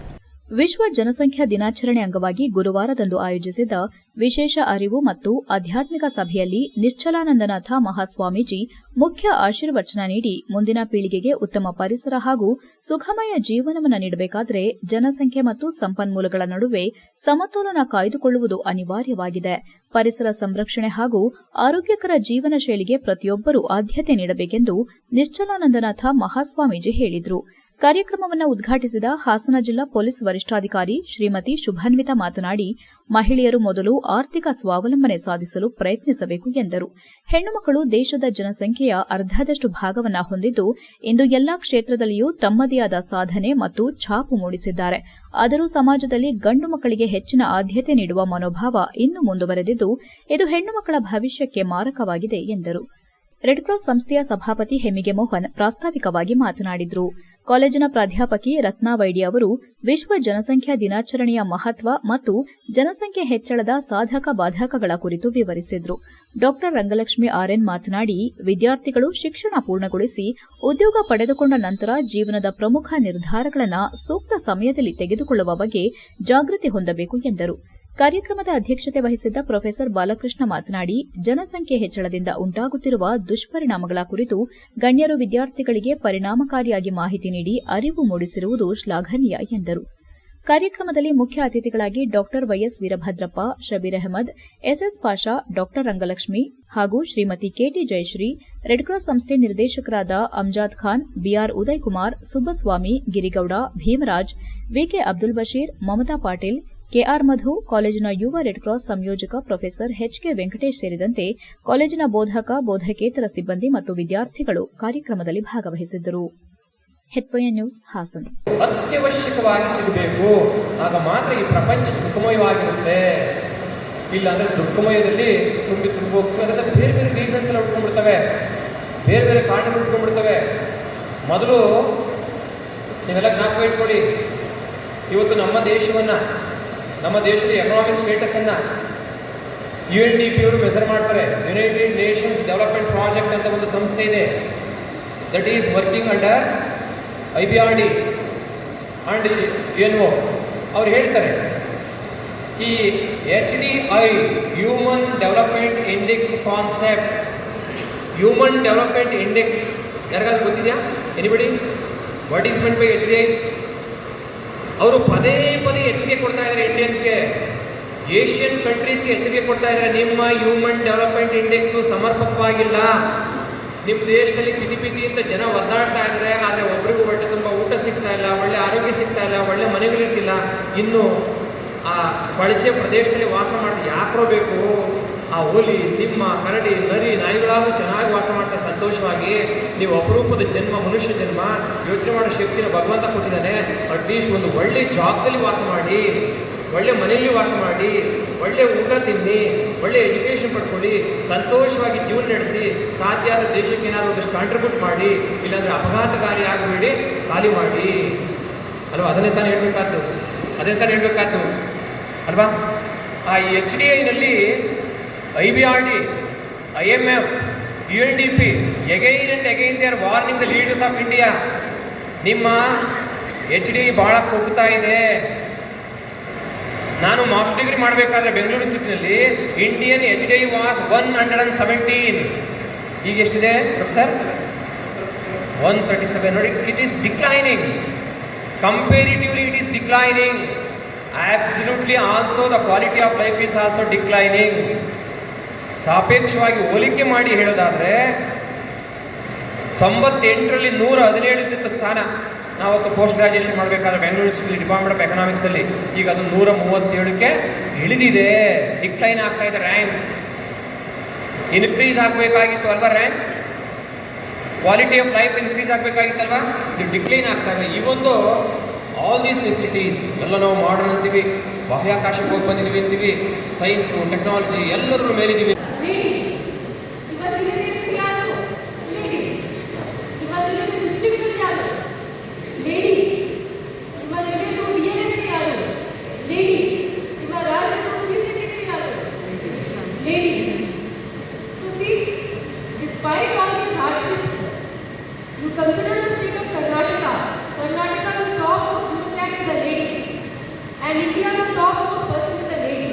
ವಿಶ್ವ ಜನಸಂಖ್ಯಾ ದಿನಾಚರಣೆ ಅಂಗವಾಗಿ ಗುರುವಾರದಂದು ಆಯೋಜಿಸಿದ್ದ ವಿಶೇಷ ಅರಿವು ಮತ್ತು ಆಧ್ಯಾತ್ಮಿಕ ಸಭೆಯಲ್ಲಿ ನಿಶ್ಚಲಾನಂದನಾಥ ಮಹಾಸ್ವಾಮೀಜಿ ಮುಖ್ಯ ಆಶೀರ್ವಚನ ನೀಡಿ ಮುಂದಿನ ಪೀಳಿಗೆಗೆ ಉತ್ತಮ ಪರಿಸರ ಹಾಗೂ ಸುಖಮಯ ಜೀವನವನ್ನು ನೀಡಬೇಕಾದರೆ ಜನಸಂಖ್ಯೆ ಮತ್ತು ಸಂಪನ್ಮೂಲಗಳ ನಡುವೆ ಸಮತೋಲನ ಕಾಯ್ದುಕೊಳ್ಳುವುದು ಅನಿವಾರ್ಯವಾಗಿದೆ. ಪರಿಸರ ಸಂರಕ್ಷಣೆ ಹಾಗೂ ಆರೋಗ್ಯಕರ ಜೀವನ ಶೈಲಿಗೆ ಪ್ರತಿಯೊಬ್ಬರೂ ಆದ್ಯತೆ ನೀಡಬೇಕೆಂದು ನಿಶ್ಚಲಾನಂದನಾಥ ಮಹಾಸ್ವಾಮೀಜಿ ಹೇಳಿದರು. ಕಾರ್ಯಕ್ರಮವನ್ನು ಉದ್ಘಾಟಿಸಿದ ಹಾಸನ ಜಿಲ್ಲಾ ಪೊಲೀಸ್ ವರಿಷ್ಠಾಧಿಕಾರಿ ಶ್ರೀಮತಿ ಶುಭಾನ್ವಿತಾ ಮಾತನಾಡಿ, ಮಹಿಳೆಯರು ಮೊದಲು ಆರ್ಥಿಕ ಸ್ವಾವಲಂಬನೆ ಸಾಧಿಸಲು ಪ್ರಯತ್ನಿಸಬೇಕು ಎಂದರು. ಹೆಣ್ಣು ಮಕ್ಕಳು ದೇಶದ ಜನಸಂಖ್ಯೆಯ ಅರ್ಧದಷ್ಟು ಭಾಗವನ್ನು ಹೊಂದಿದ್ದು, ಇಂದು ಎಲ್ಲಾ ಕ್ಷೇತ್ರದಲ್ಲಿಯೂ ತಮ್ಮದೇ ಆದ ಸಾಧನೆ ಮತ್ತು ಛಾಪು ಮೂಡಿಸಿದ್ದಾರೆ. ಆದರೂ ಸಮಾಜದಲ್ಲಿ ಗಂಡು ಮಕ್ಕಳಿಗೆ ಹೆಚ್ಚಿನ ಆದ್ಯತೆ ನೀಡುವ ಮನೋಭಾವ ಇನ್ನೂ ಮುಂದುವರೆದಿದ್ದು, ಇದು ಹೆಣ್ಣು ಮಕ್ಕಳ ಭವಿಷ್ಯಕ್ಕೆ ಮಾರಕವಾಗಿದೆ ಎಂದರು. ರೆಡ್ ಕ್ರಾಸ್ ಸಂಸ್ಥೆಯ ಸಭಾಪತಿ ಹೆಮ್ಮಿಗೆ ಮೋಹನ್ ಪ್ರಾಸ್ತಾವಿಕವಾಗಿ ಮಾತನಾಡಿದರು. ಕಾಲೇಜಿನ ಪ್ರಾಧ್ಯಾಪಕಿ ರತ್ನಾ ವೈಡಿ ಅವರು ವಿಶ್ವ ಜನಸಂಖ್ಯಾ ದಿನಾಚರಣೆಯ ಮಹತ್ವ ಮತ್ತು ಜನಸಂಖ್ಯೆ ಹೆಚ್ಚಳದ ಸಾಧಕ ಬಾಧಕಗಳ ಕುರಿತು ವಿವರಿಸಿದರು. ಡಾ ರಂಗಲಕ್ಷ್ಮಿ ಆರ್ಎನ್ ಮಾತನಾಡಿ, ವಿದ್ಯಾರ್ಥಿಗಳು ಶಿಕ್ಷಣ ಪೂರ್ಣಗೊಳಿಸಿ ಉದ್ಯೋಗ ಪಡೆದುಕೊಂಡ ನಂತರ ಜೀವನದ ಪ್ರಮುಖ ನಿರ್ಧಾರಗಳನ್ನು ಸೂಕ್ತ ಸಮಯದಲ್ಲಿ ತೆಗೆದುಕೊಳ್ಳುವ ಬಗ್ಗೆ ಜಾಗೃತಿ ಹೊಂದಬೇಕು ಎಂದರು. ಕಾರ್ಯಕ್ರಮದ ಅಧ್ಯಕ್ಷತೆ ವಹಿಸಿದ್ದ ಪ್ರೊಫೆಸರ್ ಬಾಲಕೃಷ್ಣ ಮಾತನಾಡಿ, ಜನಸಂಖ್ಯೆ ಹೆಚ್ಚಳದಿಂದ ಉಂಟಾಗುತ್ತಿರುವ ದುಷ್ಪರಿಣಾಮಗಳ ಕುರಿತು ಗಣ್ಯರು ವಿದ್ಯಾರ್ಥಿಗಳಿಗೆ ಪರಿಣಾಮಕಾರಿಯಾಗಿ ಮಾಹಿತಿ ನೀಡಿ ಅರಿವು ಮೂಡಿಸಿರುವುದು ಶ್ಲಾಘನೀಯ ಎಂದರು. ಕಾರ್ಯಕ್ರಮದಲ್ಲಿ ಮುಖ್ಯ ಅತಿಥಿಗಳಾಗಿ ಡಾ ವೈಎಸ್ ವೀರಭದ್ರಪ್ಪ, ಶಬೀರ್ ಅಹಮದ್, ಎಸ್ಎಸ್ ಪಾಷಾ, ಡಾ ರಂಗಲಕ್ಷ್ಮಿ ಹಾಗೂ Shrimati KT Jayashree, red cross ಸಂಸ್ಥೆ ನಿರ್ದೇಶಕರಾದ Amjad Khan, BR Uday Kumar, Subbaswamy, Girigowda, Bheemraj, VK Abdul Basheer, Mamata Patil, KR Madhu, ಕಾಲೇಜಿನ ಯುವ ರೆಡ್ ಕ್ರಾಸ್ ಸಂಯೋಜಕ ಪ್ರೊಫೆಸರ್ ಎಚ್ಕೆ ವೆಂಕಟೇಶ್ ಸೇರಿದಂತೆ ಕಾಲೇಜಿನ ಬೋಧಕ, ಬೋಧಕೇತರ ಸಿಬ್ಬಂದಿ ಮತ್ತು ವಿದ್ಯಾರ್ಥಿಗಳು ಕಾರ್ಯಕ್ರಮದಲ್ಲಿ ಭಾಗವಹಿಸಿದ್ದರು. HCN news Hassan. ಅತ್ಯವಶ್ಯಕವಾಗಿ ಸಿಗಬೇಕು, ಆಗ ಮಾತ್ರ ಈ ಪ್ರಪಂಚ ಸುಖಮಯವಾಗಿರುತ್ತೆ. ಇಲ್ಲಾಂದ್ರೆ ದುಃಖಮಯದಲ್ಲಿ ತುಂಬಿ ಹೋಗ್ತದೆ. ಬೇರೆ ಬೇರೆ ರೀಸನ್ಸ್ ಎಲ್ಲ ಉಟ್ಕೊಂಡ್ಬಿಡ್ತವೆ, ಬೇರೆ ಬೇರೆ ಕಾರಣಗಳು ಉಟ್ಕೊಂಡ್ಬಿಡ್ತವೆ. ಮೊದಲು ನೀವೆಲ್ಲ ಜ್ಞಾಪಕ ಇಟ್ಕೊಳ್ಳಿ, ಇವತ್ತು ನಮ್ಮ ದೇಶದ ಎಕನಾಮಿಕ್ ಸ್ಟೇಟಸ್ ಅನ್ನ UNDP ಅವರು ಮೆಜರ್ ಮಾಡ್ತಾರೆ. ಯುನೈಟೆಡ್ ನೇಷನ್ಸ್ ಡೆವಲಪ್ಮೆಂಟ್ ಪ್ರಾಜೆಕ್ಟ್ ಅಂತ ಒಂದು ಸಂಸ್ಥೆ ಇದೆ, that is working under IBRD and UNO. ಅವ್ರು ಹೇಳ್ತಾರೆ, ಈ HDI human development index concept, human development index ಯಾರಿಗಾದ್ರು ಗೊತ್ತಿದೆಯಾ? Anybody? What is meant by HDI? ಅವರು ಪದೇ ಪದೇ ಎಚ್ಚರಿಕೆ ಕೊಡ್ತಾ ಇದ್ದಾರೆ ಇಂಡಿಯನ್ಸ್ಗೆ, ಏಷ್ಯನ್ ಕಂಟ್ರೀಸ್ಗೆ ಎಚ್ಚರಿಕೆ ಕೊಡ್ತಾ ಇದ್ದಾರೆ, ನಿಮ್ಮ ಹ್ಯೂಮನ್ ಡೆವಲಪ್ಮೆಂಟ್ ಇಂಡೆಕ್ಸು ಸಮರ್ಪಕವಾಗಿಲ್ಲ. ನಿಮ್ಮ ದೇಶದಲ್ಲಿ ಕಿದಿಪಿದಿಯಿಂದ ಜನ ಒದ್ದಾಡ್ತಾ ಇದ್ದಾರೆ, ಆದರೆ ಒಬ್ರಿಗೂ ಹೊಟ್ಟೆ ತುಂಬ ಊಟ ಸಿಗ್ತಾ ಇಲ್ಲ, ಒಳ್ಳೆ ಆರೋಗ್ಯ ಸಿಗ್ತಾ ಇಲ್ಲ, ಒಳ್ಳೆ ಮನೆಗಳಿರ್ತಿಲ್ಲ. ಇನ್ನು ಆ ಕೊಳಚೆ ಪ್ರದೇಶದಲ್ಲಿ ವಾಸ ಮಾಡಿ ಯಾಕ್ರೋ ಬೇಕು? ಆ ಹುಲಿ, ಸಿಂಹ, ಕರಡಿ, ನರಿ, ನಾಯಿಗಳಾದ್ರೂ ಚೆನ್ನಾಗಿ ವಾಸ ಮಾಡ್ತಾರೆ ಸಂತೋಷವಾಗಿ. ನೀವು ಅಪರೂಪದ ಜನ್ಮ, ಮನುಷ್ಯ ಜನ್ಮ, ಯೋಚನೆ ಮಾಡೋ ಶಕ್ತಿನ ಭಗವಂತ ಕೊಟ್ಟಿದ್ದಾನೆ. ಅಟ್ಲೀಸ್ಟ್ ಒಂದು ಒಳ್ಳೆ ಜಾಬ್ದಲ್ಲಿ ವಾಸ ಮಾಡಿ, ಒಳ್ಳೆ ಮನೆಯಲ್ಲಿ ವಾಸ ಮಾಡಿ, ಒಳ್ಳೆ ಊಟ ತಿನ್ನಿ, ಒಳ್ಳೆ ಎಜುಕೇಷನ್ ಪಡ್ಕೊಳ್ಳಿ, ಸಂತೋಷವಾಗಿ ಜೀವನ ನಡೆಸಿ, ಸಾಧ್ಯ ಆದ ದೇಶಕ್ಕೆ ಏನಾದರೂ ಒಂದಷ್ಟು ಕಾಂಟ್ರಿಬ್ಯೂಟ್ ಮಾಡಿ, ಇಲ್ಲಾಂದರೆ ಅಪಘಾತಕಾರಿ ಆಗಬೇಡಿ, ಖಾಲಿ ಮಾಡಿ ಅಲ್ವಾ? ಅದನ್ನೇ ತಾನೇ ಹೇಳ್ಬೇಕಾದ್ದು ಅಲ್ವಾ? ಆ HDIನಲ್ಲಿ IBRD, IMF, UNDP again and again they are warning the leaders of India. ನಿಮ್ಮ HDI ಭಾಳ ಕುಗ್ತಾ ಇದೆ. ನಾನು ಮಾಸ್ಟರ್ ಡಿಗ್ರಿ ಮಾಡಬೇಕಾದ್ರೆ ಬೆಂಗಳೂರು ಸಿಟಿನಲ್ಲಿ ಇಂಡಿಯನ್ HDI ವಾಸ್ 117. ಈಗ ಎಷ್ಟಿದೆ ಪ್ರೊಫೆಸರ್? 137. ನೋಡಿ, it is declining. Comparatively it is declining. Absolutely also the quality of life is also declining. ಸಾಪೇಕ್ಷವಾಗಿ ಹೋಲಿಕೆ ಮಾಡಿ ಹೇಳೋದಾದರೆ 98ರಲ್ಲಿ 117 ಸ್ಥಾನ. ನಾವತ್ತು ಪೋಸ್ಟ್ ಗ್ರಾಜುಯೇಷನ್ ಮಾಡಬೇಕಾದ್ರೆ ಬೆಂಗಳೂರು ಸಿಟಿ ಡಿಪಾರ್ಟ್ಮೆಂಟ್ ಆಫ್ ಎಕನಾಮಿಕ್ಸಲ್ಲಿ ಈಗ ಅದು 137ಕ್ಕೆ ಇಳಿದಿದೆ. ಡಿಕ್ಲೈನ್ ಆಗ್ತಾ ಇದೆ ರ್ಯಾಂಕ್. ಇನ್ಕ್ರೀಸ್ ಆಗಬೇಕಾಗಿತ್ತು ಅಲ್ವಾ rank? Quality of life increase ಆಗಬೇಕಾಗಿತ್ತಲ್ವಾ? ಇದು ಡಿಕ್ಲೈನ್ ಆಗ್ತಾ ಇದೆ. ಈ ಒಂದು ಆಲ್ ದೀಸ್ ಫೆಸಿಲಿಟೀಸ್ ಎಲ್ಲ ನಾವು ಮಾಡರ್ನ್ ಅಂತೀವಿ, ಬಾಹ್ಯಾಕಾಶಕ್ಕೆ ಹೋಗಿ ಬಂದಿದ್ದೀವಿ ಅಂತೀವಿ, ಸೈನ್ಸು, ಟೆಕ್ನಾಲಜಿ ಎಲ್ಲದರ ಮೇಲಿದ್ದೀವಿ. ಇವತ್ತು consider the state of Karnataka. Karnataka will talk most bureaucrat is a lady, and India will talk most person is a lady.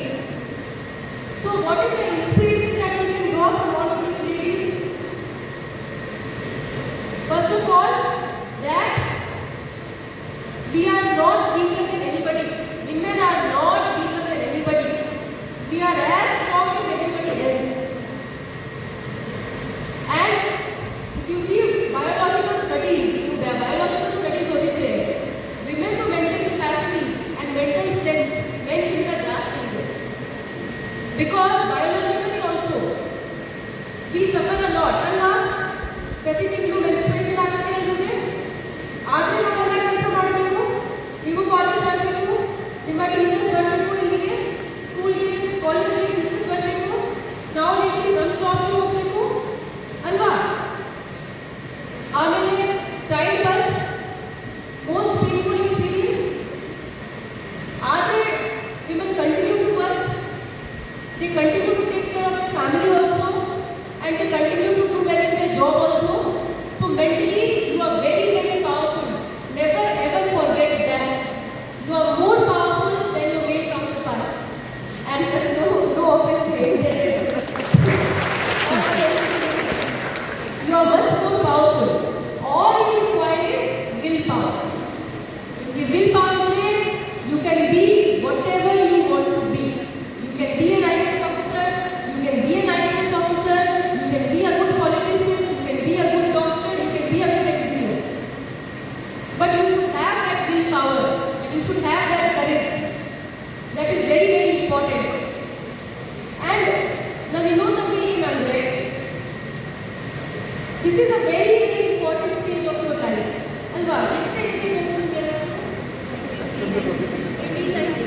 So what is the inspiration that we can draw from all of these ladies? First of all, that we are not weaker than anybody. Women are not weaker than anybody. We are as strong as anybody else. And if you see biological studies, ಹೋಗಿದ್ರೆ women to mental capacity and mental strength men ಗಿಂತ ಜಾಸ್ತಿ ಇದೆ. Because biologically also we suffer a lot. ಅಲ್ವಾ? ಪ್ರತಿ ತಿಂಗಳು ಮೆನ್ಸ್ಟ್ರೇಷನ್ ಆಗುತ್ತೆ ಎಲ್ರಿಗೆ. ಆದರೆ ನಾವೆಲ್ಲ ಕೆಲಸ ಮಾಡಬೇಕು. ನೀವು ಕಾಲೇಜ್ ಬರಬೇಕು, ನಿಮ್ಮ ಟೀಚರ್ಸ್ ಬರಬೇಕು, ಇಲ್ಲಿಗೆ ಸ್ಕೂಲ್ಗೆ ಕಾಲೇಜ್ಗೆ ಟೀಚರ್ಸ್ ಬರಬೇಕು, ನಾವು ಲೇಡೀಸ್ ನಮ್ಮ ಜಾಬ್ಗೆ ಹೋಗಬೇಕು ಅಲ್ವಾ? ಆಮೇಲೆ child birth most painful experience. ಆದರೆ women continue to work, they continue to take care of their family also, and they continue to do well in their job also. So mentally you are very, very powerful. Never ever forget that you are more powerful than your male counterparts. And there is no offense saying that. You are much more powerful. All you require is willpower. If you willpower is there, you can be whatever you want to be. You can be an IAS officer, you can be an IPS officer, you can be a good politician, you can be a good doctor, you can be a good engineer. But you should have that willpower, and you should have that courage. That is very, very important. And now we know the meaning under it. This is a very, very important stage of your life. Alva, next stage is 1890.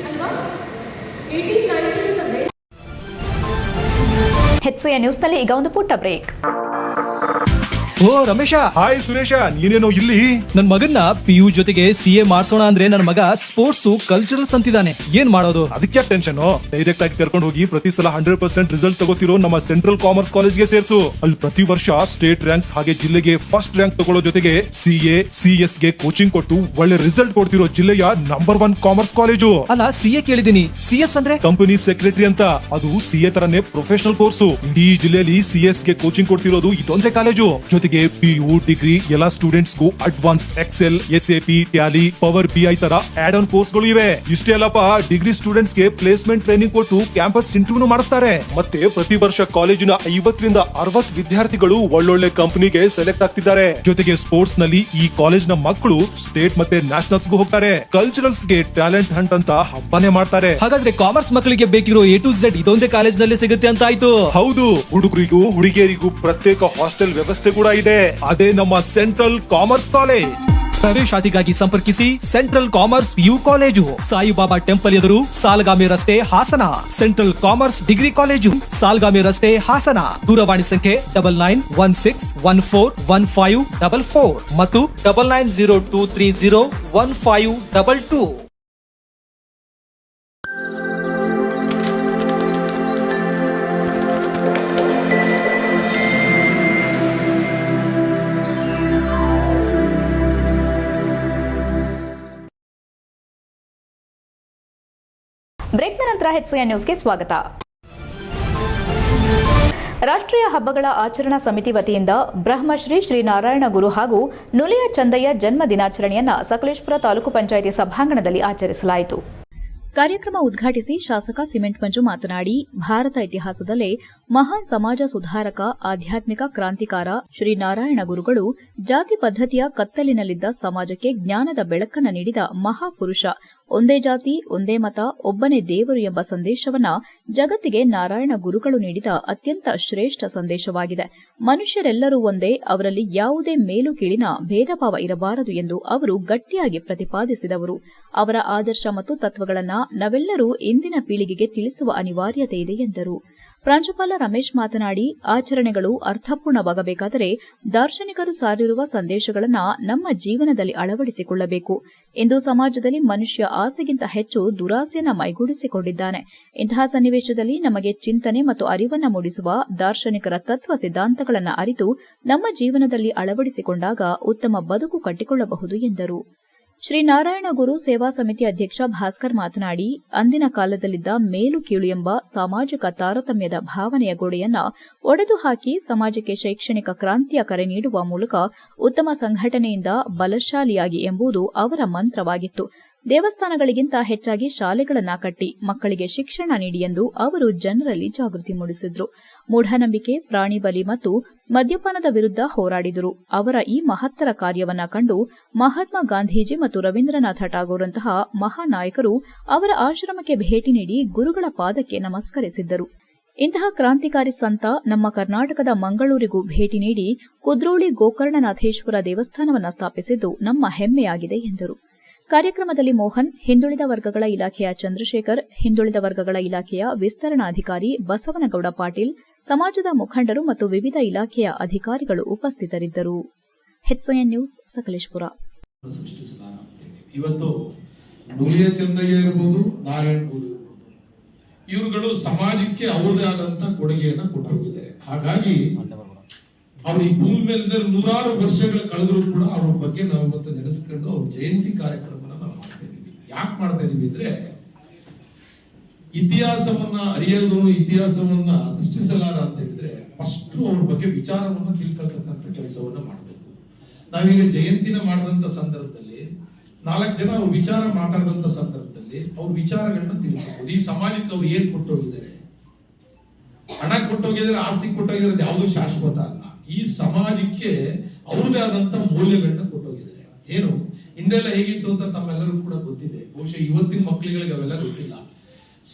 Alva? 1890 is a very HCN ನ್ಯೂಸ್ನಲ್ಲಿ ಈಗ ಒಂದು ಪುಟ್ಟ ಬ್ರೇಕ್. ಓ ರಮೇಶ, ಹಾಯ್ ಸುರೇಶ, ನೀನೇನೋ ಇಲ್ಲಿ? ನನ್ ಮಗನ್ನ PU ಜೊತೆಗೆ CA ಮಾಡ್ಸೋಣ ಅಂದ್ರೆ ನನ್ನ ಮಗ ಸ್ಪೋರ್ಟ್ಸ್ ಕಲ್ಚರಲ್ಸ್ ಅಂತಿದ್ದಾನೆ. ಏನ್ ಮಾಡೋದು? ಅದಕ್ಕೆ ಟೆನ್ಷನ್. ಡೈರೆಕ್ಟ್ ಆಗಿ ಕರ್ಕೊಂಡು ಹೋಗಿ ಪ್ರತಿ ಸಲ 100% ರಿಸಲ್ಟ್ ತಗೋತಿರೋ ನಮ್ಮ ಸೆಂಟ್ರಲ್ ಕಾಮರ್ಸ್ ಕಾಲೇಜ್ಗೆ ಸೇರ್ಸು. ಅಲ್ಲಿ ಪ್ರತಿ ವರ್ಷ ಸ್ಟೇಟ್ ರ್ಯಾಂಕ್ಸ್ ಹಾಗೆ ಜಿಲ್ಲೆಗೆ ಫಸ್ಟ್ ರ್ಯಾಂಕ್ ತಗೊಳ್ಳೋ ಜೊತೆಗೆ CA, CS ಗೆ ಕೋಚಿಂಗ್ ಕೊಟ್ಟು ಒಳ್ಳೆ ರಿಸಲ್ಟ್ ಕೊಡ್ತಿರೋ ಜಿಲ್ಲೆಯ ನಂಬರ್ 1 ಕಾಮರ್ಸ್ ಕಾಲೇಜು. ಅಲ್ಲ, CA ಕೇಳಿದೀನಿ, CS ಅಂದ್ರೆ ಕಂಪನಿ ಸೆಕ್ರೆಟರಿ ಅಂತ. ಅದು CA ತರನೇ ಪ್ರೊಫೆಷನಲ್ ಕೋರ್ಸು. ಇಡೀ ಜಿಲ್ಲೆಯಲ್ಲಿ CS ಗೆ ಕೋಚಿಂಗ್ ಕೊಡ್ತಿರೋದು ಇದೊಂದೇ ಕಾಲೇಜು. ಜೊತೆಗೆ PU, ಡಿಗ್ರಿ ಎಲ್ಲ ಸ್ಟೂಡೆಂಟ್ಸ್ ಗೂ advance excel, SAP, tally, power BI ತರ ಆಡ್ ಆನ್ ಕೋರ್ಸ್ ಗಳು ಇವೆ. ಇಷ್ಟೇ ಅಲ್ಲಪ್ಪ, ಡಿಗ್ರಿ ಸ್ಟೂಡೆಂಟ್ಸ್ ಗೆ ಪ್ಲೇಸ್ಮೆಂಟ್ ಟ್ರೈನಿಂಗ್ ಕೊಟ್ಟು ಕ್ಯಾಂಪಸ್ ಇಂಟರ್ವ್ಯೂ ಮಾಡಿಸ್ತಾರೆ. ಮತ್ತೆ ಪ್ರತಿ ವರ್ಷ ಕಾಲೇಜಿನ 50 ರಿಂದ 60 ವಿದ್ಯಾರ್ಥಿಗಳು ಒಳ್ಳೊಳ್ಳೆ ಕಂಪನಿಗೆ ಸೆಲೆಕ್ಟ್ ಆಗ್ತಿದ್ದಾರೆ. ಜೊತೆಗೆ ಸ್ಪೋರ್ಟ್ಸ್ ನಲ್ಲಿ ಈ ಕಾಲೇಜ್ ನ ಮಕ್ಕಳು ಸ್ಟೇಟ್ ಮತ್ತೆ ನ್ಯಾಷನಲ್ಸ್ ಗೂ ಹೋಗ್ತಾರೆ. ಕಲ್ಚರಲ್ಸ್ ಗೆ ಟ್ಯಾಲೆಂಟ್ ಹಂಟ್ ಅಂತ ಹಬ್ಬನೇ ಮಾಡ್ತಾರೆ. ಹಾಗಾದ್ರೆ ಕಾಮರ್ಸ್ ಮಕ್ಕಳಿಗೆ ಬೇಕಿರೋ A to Z ಇದೊಂದೇ ಕಾಲೇಜ್ ನಲ್ಲಿ ಸಿಗುತ್ತೆ ಅಂತ ಆಯ್ತು. ಹೌದು, ಹುಡುಗರಿಗೂ ಹುಡುಗಿಯರಿಗೂ ಪ್ರತ್ಯೇಕ ಹಾಸ್ಟೆಲ್ ವ್ಯವಸ್ಥೆ ಕೂಡ ಇದೆ. ಅದೇ ನಮ್ಮ ಸೆಂಟ್ರಲ್ ಕಾಮರ್ಸ್ ಕಾಲೇಜ್. ಪ್ರವೇಶಾತಿಗಾಗಿ ಸಂಪರ್ಕಿಸಿ central commerce PU college, Saibaba temple ಎದುರು, ಸಾಲಗಾಮಿ ರಸ್ತೆ, Hassan. Central commerce degree college, Salagami ರಸ್ತೆ, ಹಾಸನ. ದೂರವಾಣಿ ಸಂಖ್ಯೆ 9916141544 ಮತ್ತು 9902301522. ಬ್ರೇಕ್ನ ನಂತರ HCN ನ್ಯೂಸ್ಗೆ ಸ್ವಾಗತ. ರಾಷ್ಟ್ರೀಯ ಹಬ್ಬಗಳ ಆಚರಣಾ ಸಮಿತಿ ವತಿಯಿಂದ ಬ್ರಹ್ಮಶ್ರೀ ಶ್ರೀ ನಾರಾಯಣ ಗುರು ಹಾಗೂ ನುಲಿಯ ಚಂದಯ್ಯ ಜನ್ಮ ದಿನಾಚರಣೆಯನ್ನು ಸಕಲೇಶಪುರ ತಾಲೂಕು ಪಂಚಾಯಿತಿ ಸಭಾಂಗಣದಲ್ಲಿ ಆಚರಿಸಲಾಯಿತು. ಕಾರ್ಯಕ್ರಮ ಉದ್ಘಾಟಿಸಿ ಶಾಸಕ ಸಿಮೆಂಟ್ ಮಂಜು ಮಾತನಾಡಿ, ಭಾರತ ಇತಿಹಾಸದಲ್ಲೇ ಮಹಾನ್ ಸಮಾಜ ಸುಧಾರಕ, ಆಧ್ಯಾತ್ಮಿಕ ಕ್ರಾಂತಿಕಾರ ಶ್ರೀ ನಾರಾಯಣ ಗುರುಗಳು ಜಾತಿ ಪದ್ಧತಿಯ ಕತ್ತಲಿನಲ್ಲಿದ್ದ ಸಮಾಜಕ್ಕೆ ಜ್ಞಾನದ ಬೆಳಕನ್ನು ನೀಡಿದ ಮಹಾಪುರುಷ. ಒಂದೇ ಜಾತಿ, ಒಂದೇ ಮತ, ಒಬ್ಬನೇ ದೇವರು ಎಂಬ ಸಂದೇಶವನ್ನ ಜಗತ್ತಿಗೆ ನಾರಾಯಣ ಗುರುಗಳು ನೀಡಿದ ಅತ್ಯಂತ ಶ್ರೇಷ್ಠ ಸಂದೇಶವಾಗಿದೆ. ಮನುಷ್ಯರೆಲ್ಲರೂ ಒಂದೇ, ಅವರಲ್ಲಿ ಯಾವುದೇ ಮೇಲು ಕೀಳಿನ ಭೇದಭಾವ ಇರಬಾರದು ಎಂದು ಅವರು ಗಟ್ಟಿಯಾಗಿ ಪ್ರತಿಪಾದಿಸಿದವರು. ಅವರ ಆದರ್ಶ ಮತ್ತು ತತ್ವಗಳನ್ನು ನಾವೆಲ್ಲರೂ ಇಂದಿನ ಪೀಳಿಗೆಗೆ ತಿಳಿಸುವ ಅನಿವಾರ್ಯತೆ ಇದೆ ಎಂದರು. ಪ್ರಾಂಶುಪಾಲ ರಮೇಶ್ ಮಾತನಾಡಿ, ಆಚರಣೆಗಳು ಅರ್ಥಪೂರ್ಣವಾಗಬೇಕಾದರೆ ದಾರ್ಶನಿಕರು ಸಾರಿರುವ ಸಂದೇಶಗಳನ್ನು ನಮ್ಮ ಜೀವನದಲ್ಲಿ ಅಳವಡಿಸಿಕೊಳ್ಳಬೇಕು. ಇಂದು ಸಮಾಜದಲ್ಲಿ ಮನುಷ್ಯ ಆಸೆಗಿಂತ ಹೆಚ್ಚು ದುರಾಸೆಯನ್ನು ಮೈಗೂಡಿಸಿಕೊಂಡಿದ್ದಾನೆ. ಇಂತಹ ಸನ್ನಿವೇಶದಲ್ಲಿ ನಮಗೆ ಚಿಂತನೆ ಮತ್ತು ಅರಿವನ್ನು ಮೂಡಿಸುವ ದಾರ್ಶನಿಕರ ತತ್ವ ಸಿದ್ಧಾಂತಗಳನ್ನು ಅರಿತು ನಮ್ಮ ಜೀವನದಲ್ಲಿ ಅಳವಡಿಸಿಕೊಂಡಾಗ ಉತ್ತಮ ಬದುಕು ಕಟ್ಟಿಕೊಳ್ಳಬಹುದು ಎಂದರು. ಶ್ರೀ ನಾರಾಯಣ ಗುರು ಸೇವಾ ಸಮಿತಿ ಅಧ್ಯಕ್ಷ ಭಾಸ್ಕರ್ ಮಾತನಾಡಿ, ಅಂದಿನ ಕಾಲದಲ್ಲಿದ್ದ ಮೇಲು ಕೀಳು ಎಂಬ ಸಾಮಾಜಿಕ ತಾರತಮ್ಯದ ಭಾವನೆಯ ಗೋಡೆಯನ್ನ ಒಡೆದು ಹಾಕಿ ಸಮಾಜಕ್ಕೆ ಶೈಕ್ಷಣಿಕ ಕ್ರಾಂತಿಯ ಕರೆ ನೀಡುವ ಮೂಲಕ ಉತ್ತಮ ಸಂಘಟನೆಯಿಂದ ಬಲಶಾಲಿಯಾಗಿ ಎಂಬುದು ಅವರ ಮಂತ್ರವಾಗಿತ್ತು. ದೇವಸ್ಥಾನಗಳಿಗಿಂತ ಹೆಚ್ಚಾಗಿ ಶಾಲೆಗಳನ್ನ ಕಟ್ಟಿ ಮಕ್ಕಳಿಗೆ ಶಿಕ್ಷಣ ನೀಡಿ ಎಂದು ಅವರು ಜನರಲ್ಲಿ ಜಾಗೃತಿ ಮೂಡಿಸಿದ್ರು. ಮೂಢನಂಬಿಕೆ, ಪ್ರಾಣಿ ಬಲಿ ಮತ್ತು ಮದ್ಯಪಾನದ ವಿರುದ್ಧ ಹೋರಾಡಿದರು. ಅವರ ಈ ಮಹತ್ತರ ಕಾರ್ಯವನ್ನ ಕಂಡು ಮಹಾತ್ಮ ಗಾಂಧೀಜಿ ಮತ್ತು ರವೀಂದ್ರನಾಥ ಟಾಗೋರ್ರಂತಹ ಮಹಾನಾಯಕರು ಅವರ ಆಶ್ರಮಕ್ಕೆ ಭೇಟಿ ನೀಡಿ ಗುರುಗಳ ಪಾದಕ್ಕೆ ನಮಸ್ಕರಿಸಿದ್ದರು. ಇಂತಹ ಕ್ರಾಂತಿಕಾರಿ ಸಂತ ನಮ್ಮ ಕರ್ನಾಟಕದ ಮಂಗಳೂರಿಗೂ ಭೇಟಿ ನೀಡಿ ಕುದ್ರೋಳಿ ಗೋಕರ್ಣನಾಥೇಶ್ವರ ದೇವಸ್ಥಾನವನ್ನು ಸ್ಥಾಪಿಸಿದ್ದು ನಮ್ಮ ಹೆಮ್ಮೆಯಾಗಿದೆ ಎಂದರು. ಕಾರ್ಯಕ್ರಮದಲ್ಲಿ ಮೋಹನ್, ಹಿಂದುಳಿದ ವರ್ಗಗಳ ಇಲಾಖೆಯ ಚಂದ್ರಶೇಖರ್, ಹಿಂದುಳಿದ ವರ್ಗಗಳ ಇಲಾಖೆಯ ವಿಸ್ತರಣಾಧಿಕಾರಿ ಬಸವನಗೌಡ ಪಾಟೀಲ್, ಸಮಾಜದ ಮುಖಂಡರು ಮತ್ತು ವಿವಿಧ ಇಲಾಖೆಯ ಅಧಿಕಾರಿಗಳು ಉಪಸ್ಥಿತರಿದ್ದರು. HCN news, Sakleshpur. ಇವತ್ತು ನುಲಿಯ ಚೆನ್ನಯ್ಯ ಇರಬಹುದು, ನಾರಾಯಣ ಗುರು ಇವರುಗಳು ಸಮಾಜಕ್ಕೆ ಅವರದೇ ಆದಂತ ಕೊಡುಗೆಯನ್ನ ಕೊಟ್ಟು ಹೋಗಿದ್ದಾರೆ. ಹಾಗಾಗಿ ಅವ್ರು ಈ ಭೂಮಿ ಮೇಲೆ ನೂರಾರು ವರ್ಷಗಳ ಕಳೆದ್ರು ಕೂಡ ಅವ್ರ ಬಗ್ಗೆ ನಾವು ಇವತ್ತು ನೆನೆಸ್ಕೊಂಡು ಅವ್ರ ಜಯಂತಿ ಕಾರ್ಯಕ್ರಮನ ನಾವು ಮಾಡ್ತಾ ಇದೀವಿ. ಯಾಕೆ ಮಾಡ್ತಾ ಇದೀವಿ ಅಂದ್ರೆ, ಇತಿಹಾಸವನ್ನ ಅರಿಯೋದು, ಇತಿಹಾಸವನ್ನ ಸೃಷ್ಟಿಸಲಾರ ಅಂತ ಹೇಳಿದ್ರೆ ಫಸ್ಟ್ ಅವ್ರ ಬಗ್ಗೆ ವಿಚಾರವನ್ನ ತಿಳ್ಕೊಳ್ತಕ್ಕಂಥ ಕೆಲಸವನ್ನ ಮಾಡಬೇಕು. ನಾವೀಗ ಜಯಂತಿನ ಮಾಡಿದಂತ ಸಂದರ್ಭದಲ್ಲಿ 4 ಜನ ಅವ್ರ ವಿಚಾರ ಮಾತಾಡಿದಂತ ಸಂದರ್ಭದಲ್ಲಿ ಅವ್ರ ವಿಚಾರಗಳನ್ನ ತಿಳ್ಕೊಬಹುದು. ಈ ಸಮಾಜಕ್ಕೆ ಅವ್ರು ಏನ್ ಕೊಟ್ಟೋಗಿದ್ದಾರೆ, ಹಣ ಕೊಟ್ಟೋಗಿದ್ರೆ, ಆಸ್ತಿ ಕೊಟ್ಟೋಗಿರೋದು ಯಾವುದು ಶಾಶ್ವತ ಅಲ್ಲ. ಈ ಸಮಾಜಕ್ಕೆ ಅವ್ರದೇ ಆದಂತ ಮೌಲ್ಯಗಳನ್ನ ಕೊಟ್ಟೋಗಿದ್ದಾರೆ. ಏನು ಹಿಂದೆಲ್ಲ ಹೇಗಿತ್ತು ಅಂತ ತಮ್ಮೆಲ್ಲರೂ ಕೂಡ ಗೊತ್ತಿದೆ. ಬಹುಶಃ ಇವತ್ತಿನ ಮಕ್ಕಳಿಗೆ ಅವೆಲ್ಲ ಗೊತ್ತಿಲ್ಲ.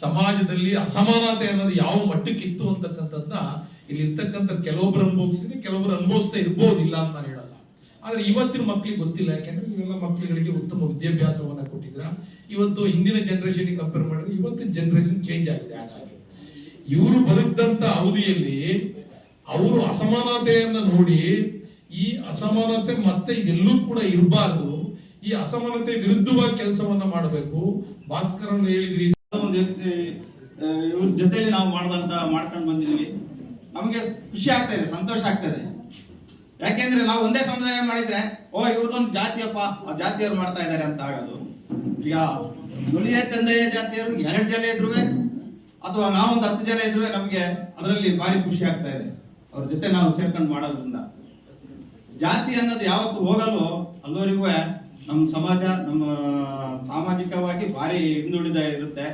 ಸಮಾಜದಲ್ಲಿ ಅಸಮಾನತೆ ಅನ್ನೋದು ಯಾವ ಮಟ್ಟಕ್ಕಿತ್ತು ಅಂತಕ್ಕಂಥದ್ದನ್ನ ಇಲ್ಲಿ ಇರ್ತಕ್ಕಂಥ ಕೆಲವೊಬ್ರು ಅನುಭವಿಸಿದ್ರೆ ಕೆಲವೊಬ್ರು ಅನುಭವಿಸ್ತಾ ಇರ್ಬೋದಿಲ್ಲ ಅಂತ ನಾನು ಹೇಳಲ್ಲ. ಆದ್ರೆ ಇವತ್ತಿನ ಮಕ್ಕಳಿಗೆ ಗೊತ್ತಿಲ್ಲ. ಯಾಕೆಂದ್ರೆ ಇವೆಲ್ಲ ಮಕ್ಕಳುಗಳಿಗೆ ಉತ್ತಮ ವಿದ್ಯಾಭ್ಯಾಸವನ್ನ ಕೊಟ್ಟಿದ್ರ. ಇವತ್ತು ಹಿಂದಿನ ಜನರೇಷನ್ ಕಂಪೇರ್ ಮಾಡಿದ್ರೆ ಇವತ್ತಿನ ಜನರೇಷನ್ ಚೇಂಜ್ ಆಗಿದೆ. ಹಾಗಾಗಿ ಇವರು ಬದುಕಿದಂತ ಅವಧಿಯಲ್ಲಿ ಅವರು ಅಸಮಾನತೆಯನ್ನ ನೋಡಿ, ಈ ಅಸಮಾನತೆ ಮತ್ತೆ ಎಲ್ಲೂ ಕೂಡ ಇರಬಾರ್ದು, ಈ ಅಸಮಾನತೆ ವಿರುದ್ಧವಾಗಿ ಕೆಲಸವನ್ನ ಮಾಡಬೇಕು. ಭಾಸ್ಕರ್ ಹೇಳಿದ್ರಿ, ಒಂದು ವ್ಯಕ್ತಿ ಇವ್ರ ಜೊತೆಲಿ ನಾವು ಮಾಡ್ಕೊಂಡು ಬಂದಿದ್ವಿ. ನಮಗೆ ಖುಷಿ ಆಗ್ತಾ ಇದೆ, ಸಂತೋಷ ಆಗ್ತದೆ. ಯಾಕೆಂದ್ರೆ ನಾವು ಒಂದೇ ಸಮುದಾಯ ಮಾಡಿದ್ರೆ ಇವ್ರದೊಂದು ಜಾತಿಯಪ್ಪ, ಆ ಜಾತಿಯವರು ಮಾಡ್ತಾ ಇದ್ದಾರೆ ಅಂತ ಆಗೋದು. ಈಗ ನುಲಿಯ ಚಂದಯ್ಯ ಜಾತಿಯರು 2 ಜನ ಇದ್ರು ಅಥವಾ ನಾವೊಂದು 10 ಜನ ಇದ್ರು ನಮ್ಗೆ ಅದರಲ್ಲಿ ಭಾರಿ ಖುಷಿ ಆಗ್ತಾ ಇದೆ. ಅವ್ರ ಜೊತೆ ನಾವು ಸೇರ್ಕೊಂಡು ಮಾಡೋದ್ರಿಂದ ಜಾತಿ ಅನ್ನೋದು ಯಾವತ್ತು ಹೋಗಲು ಅಲ್ಲಿವರೆಗೂ ನಮ್ಮ ಸಮಾಜ, ನಮ್ಮ ಸಾಮಾಜಿಕವಾಗಿ ಭಾರಿ ಹಿಂದುಳಿದ ಇರುತ್ತೆ.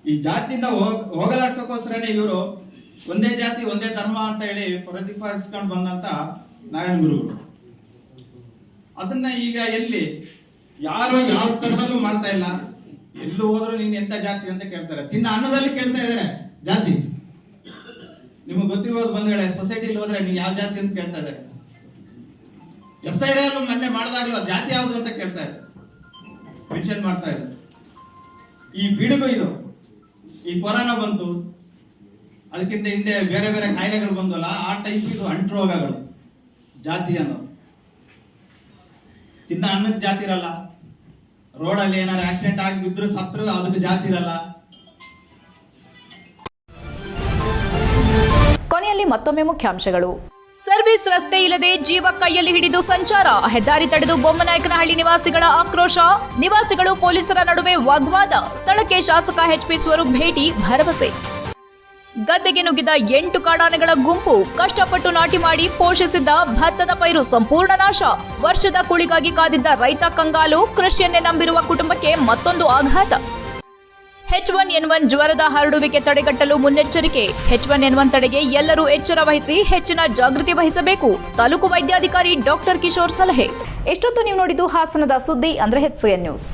ಈ ಜಾತಿಯಿಂದ ಹೋಗಲಾಡ್ಸೋಕೋಸ್ಕರನೇ ಇವರು ಒಂದೇ ಜಾತಿ ಒಂದೇ ಧರ್ಮ ಅಂತ ಹೇಳಿ ಪ್ರತಿಪಾದಿಸ್ಕೊಂಡು ಬಂದಂತ ನಾರಾಯಣ ಗುರುಗಳು. ಅದನ್ನ ಈಗ ಎಲ್ಲಿ ಯಾರು ಯಾವ ತರದಲ್ಲೂ ಮಾಡ್ತಾ ಇಲ್ಲ. ಎಲ್ಲೂ ಹೋದ್ರು ನೀನ್ ಎಂತ ಜಾತಿ ಅಂತ ಕೇಳ್ತಾರೆ. ತಿನ್ನ ಅನ್ನದಲ್ಲಿ ಕೇಳ್ತಾ ಇದಾರೆ ಜಾತಿ. ನಿಮಗೆ ಗೊತ್ತಿರೋದು ಬಂದ್ಗಳೇ, ಸೊಸೈಟಿಲಿ ಹೋದ್ರೆ ನೀವು ಯಾವ ಜಾತಿ ಅಂತ ಕೇಳ್ತಾ ಇದ್ದಾರೆ. SI ಮೊನ್ನೆ ಮಾಡಿದಾಗ್ಲೂ ಜಾತಿ ಯಾವುದು ಅಂತ ಕೇಳ್ತಾ ಇದ್ದಾರೆ, ಮೆನ್ಷನ್ ಮಾಡ್ತಾ ಇದ್ದಾರೆ. ಈ ಪಿಡುಗು ಇದು, ಈ ಕೊರೋನಾ ಬಂತು, ಅದಕ್ಕಿಂತ ಹಿಂದೆ ಬೇರೆ ಬೇರೆ ಕಾಯಿಲೆಗಳು ಬಂದಲ್ಲ, ಆ ಟೈಪ್ ಇದು ಅಂಟುರೋಗಗಳು. ಜಾತಿ ಅನ್ನೋದು ತಿನ್ನ ಅನ್ನಕ್ಕೆ ಜಾತಿ ಇರಲ್ಲ. ರೋಡಲ್ಲಿ ಏನಾದ್ರು ಆಕ್ಸಿಡೆಂಟ್ ಆಗಿ ಬಿದ್ರು ಸತ್ರು ಅದಕ್ಕೆ ಜಾತಿ ಇರಲ್ಲ. ಕೊನೆಯಲ್ಲಿ ಮತ್ತೊಮ್ಮೆ ಮುಖ್ಯಾಂಶಗಳು. ಸರ್ವಿಸ್ ರಸ್ತೆ ಇಲ್ಲದೆ ಜೀವ ಕೈಯಲ್ಲಿ ಹಿಡಿದು ಸಂಚಾರ, ಹೆದ್ದಾರಿ ತಡೆದು ಬೊಮ್ಮನಾಯಕನಹಳ್ಳಿ ನಿವಾಸಿಗಳ ಆಕ್ರೋಶ, ನಿವಾಸಿಗಳು ಪೊಲೀಸರ ನಡುವೆ ವಾಗ್ವಾದ, ಸ್ಥಳಕ್ಕೆ ಶಾಸಕ HP ಸ್ವರೂಪ್ ಭೇಟಿ, ಭರವಸೆ. ಗದ್ದೆಗೆ ನುಗ್ಗಿದ 8 ಕಾಡಾನೆಗಳ ಗುಂಪು, ಕಷ್ಟಪಟ್ಟು ನಾಟಿ ಮಾಡಿ ಪೋಷಿಸಿದ್ದ ಭತ್ತದ ಪೈರು ಸಂಪೂರ್ಣ ನಾಶ, ವರ್ಷದ ಕೂಳಿಗಾಗಿ ಕಾದಿದ್ದ ರೈತ ಕಂಗಾಲು, ಕೃಷಿಯನ್ನೇ ನಂಬಿರುವ ಕುಟುಂಬಕ್ಕೆ ಮತ್ತೊಂದು ಆಘಾತ. H1N1 ಜ್ವರದ ಹರಡುವಿಕೆ ತಡೆಗಟ್ಟಲು ಮುನ್ನೆಚ್ಚರಿಕೆ, H1N1 ತಡೆಗೆ ಎಲ್ಲರೂ ಎಚ್ಚರ ವಹಿಸಿ ಹೆಚ್ಚಿನ ಜಾಗೃತಿ ವಹಿಸಬೇಕು, ತಾಲೂಕು ವೈದ್ಯಾಧಿಕಾರಿ ಡಾಕ್ಟರ್ ಕಿಶೋರ್ ಸಲಹೆ. ಎಷ್ಟೊತ್ತು ನೀವು ನೋಡಿದ್ದು ಹಾಸನದ ಸುದ್ದಿ ಅಂದ್ರೆ HCN ನ್ಯೂಸ್.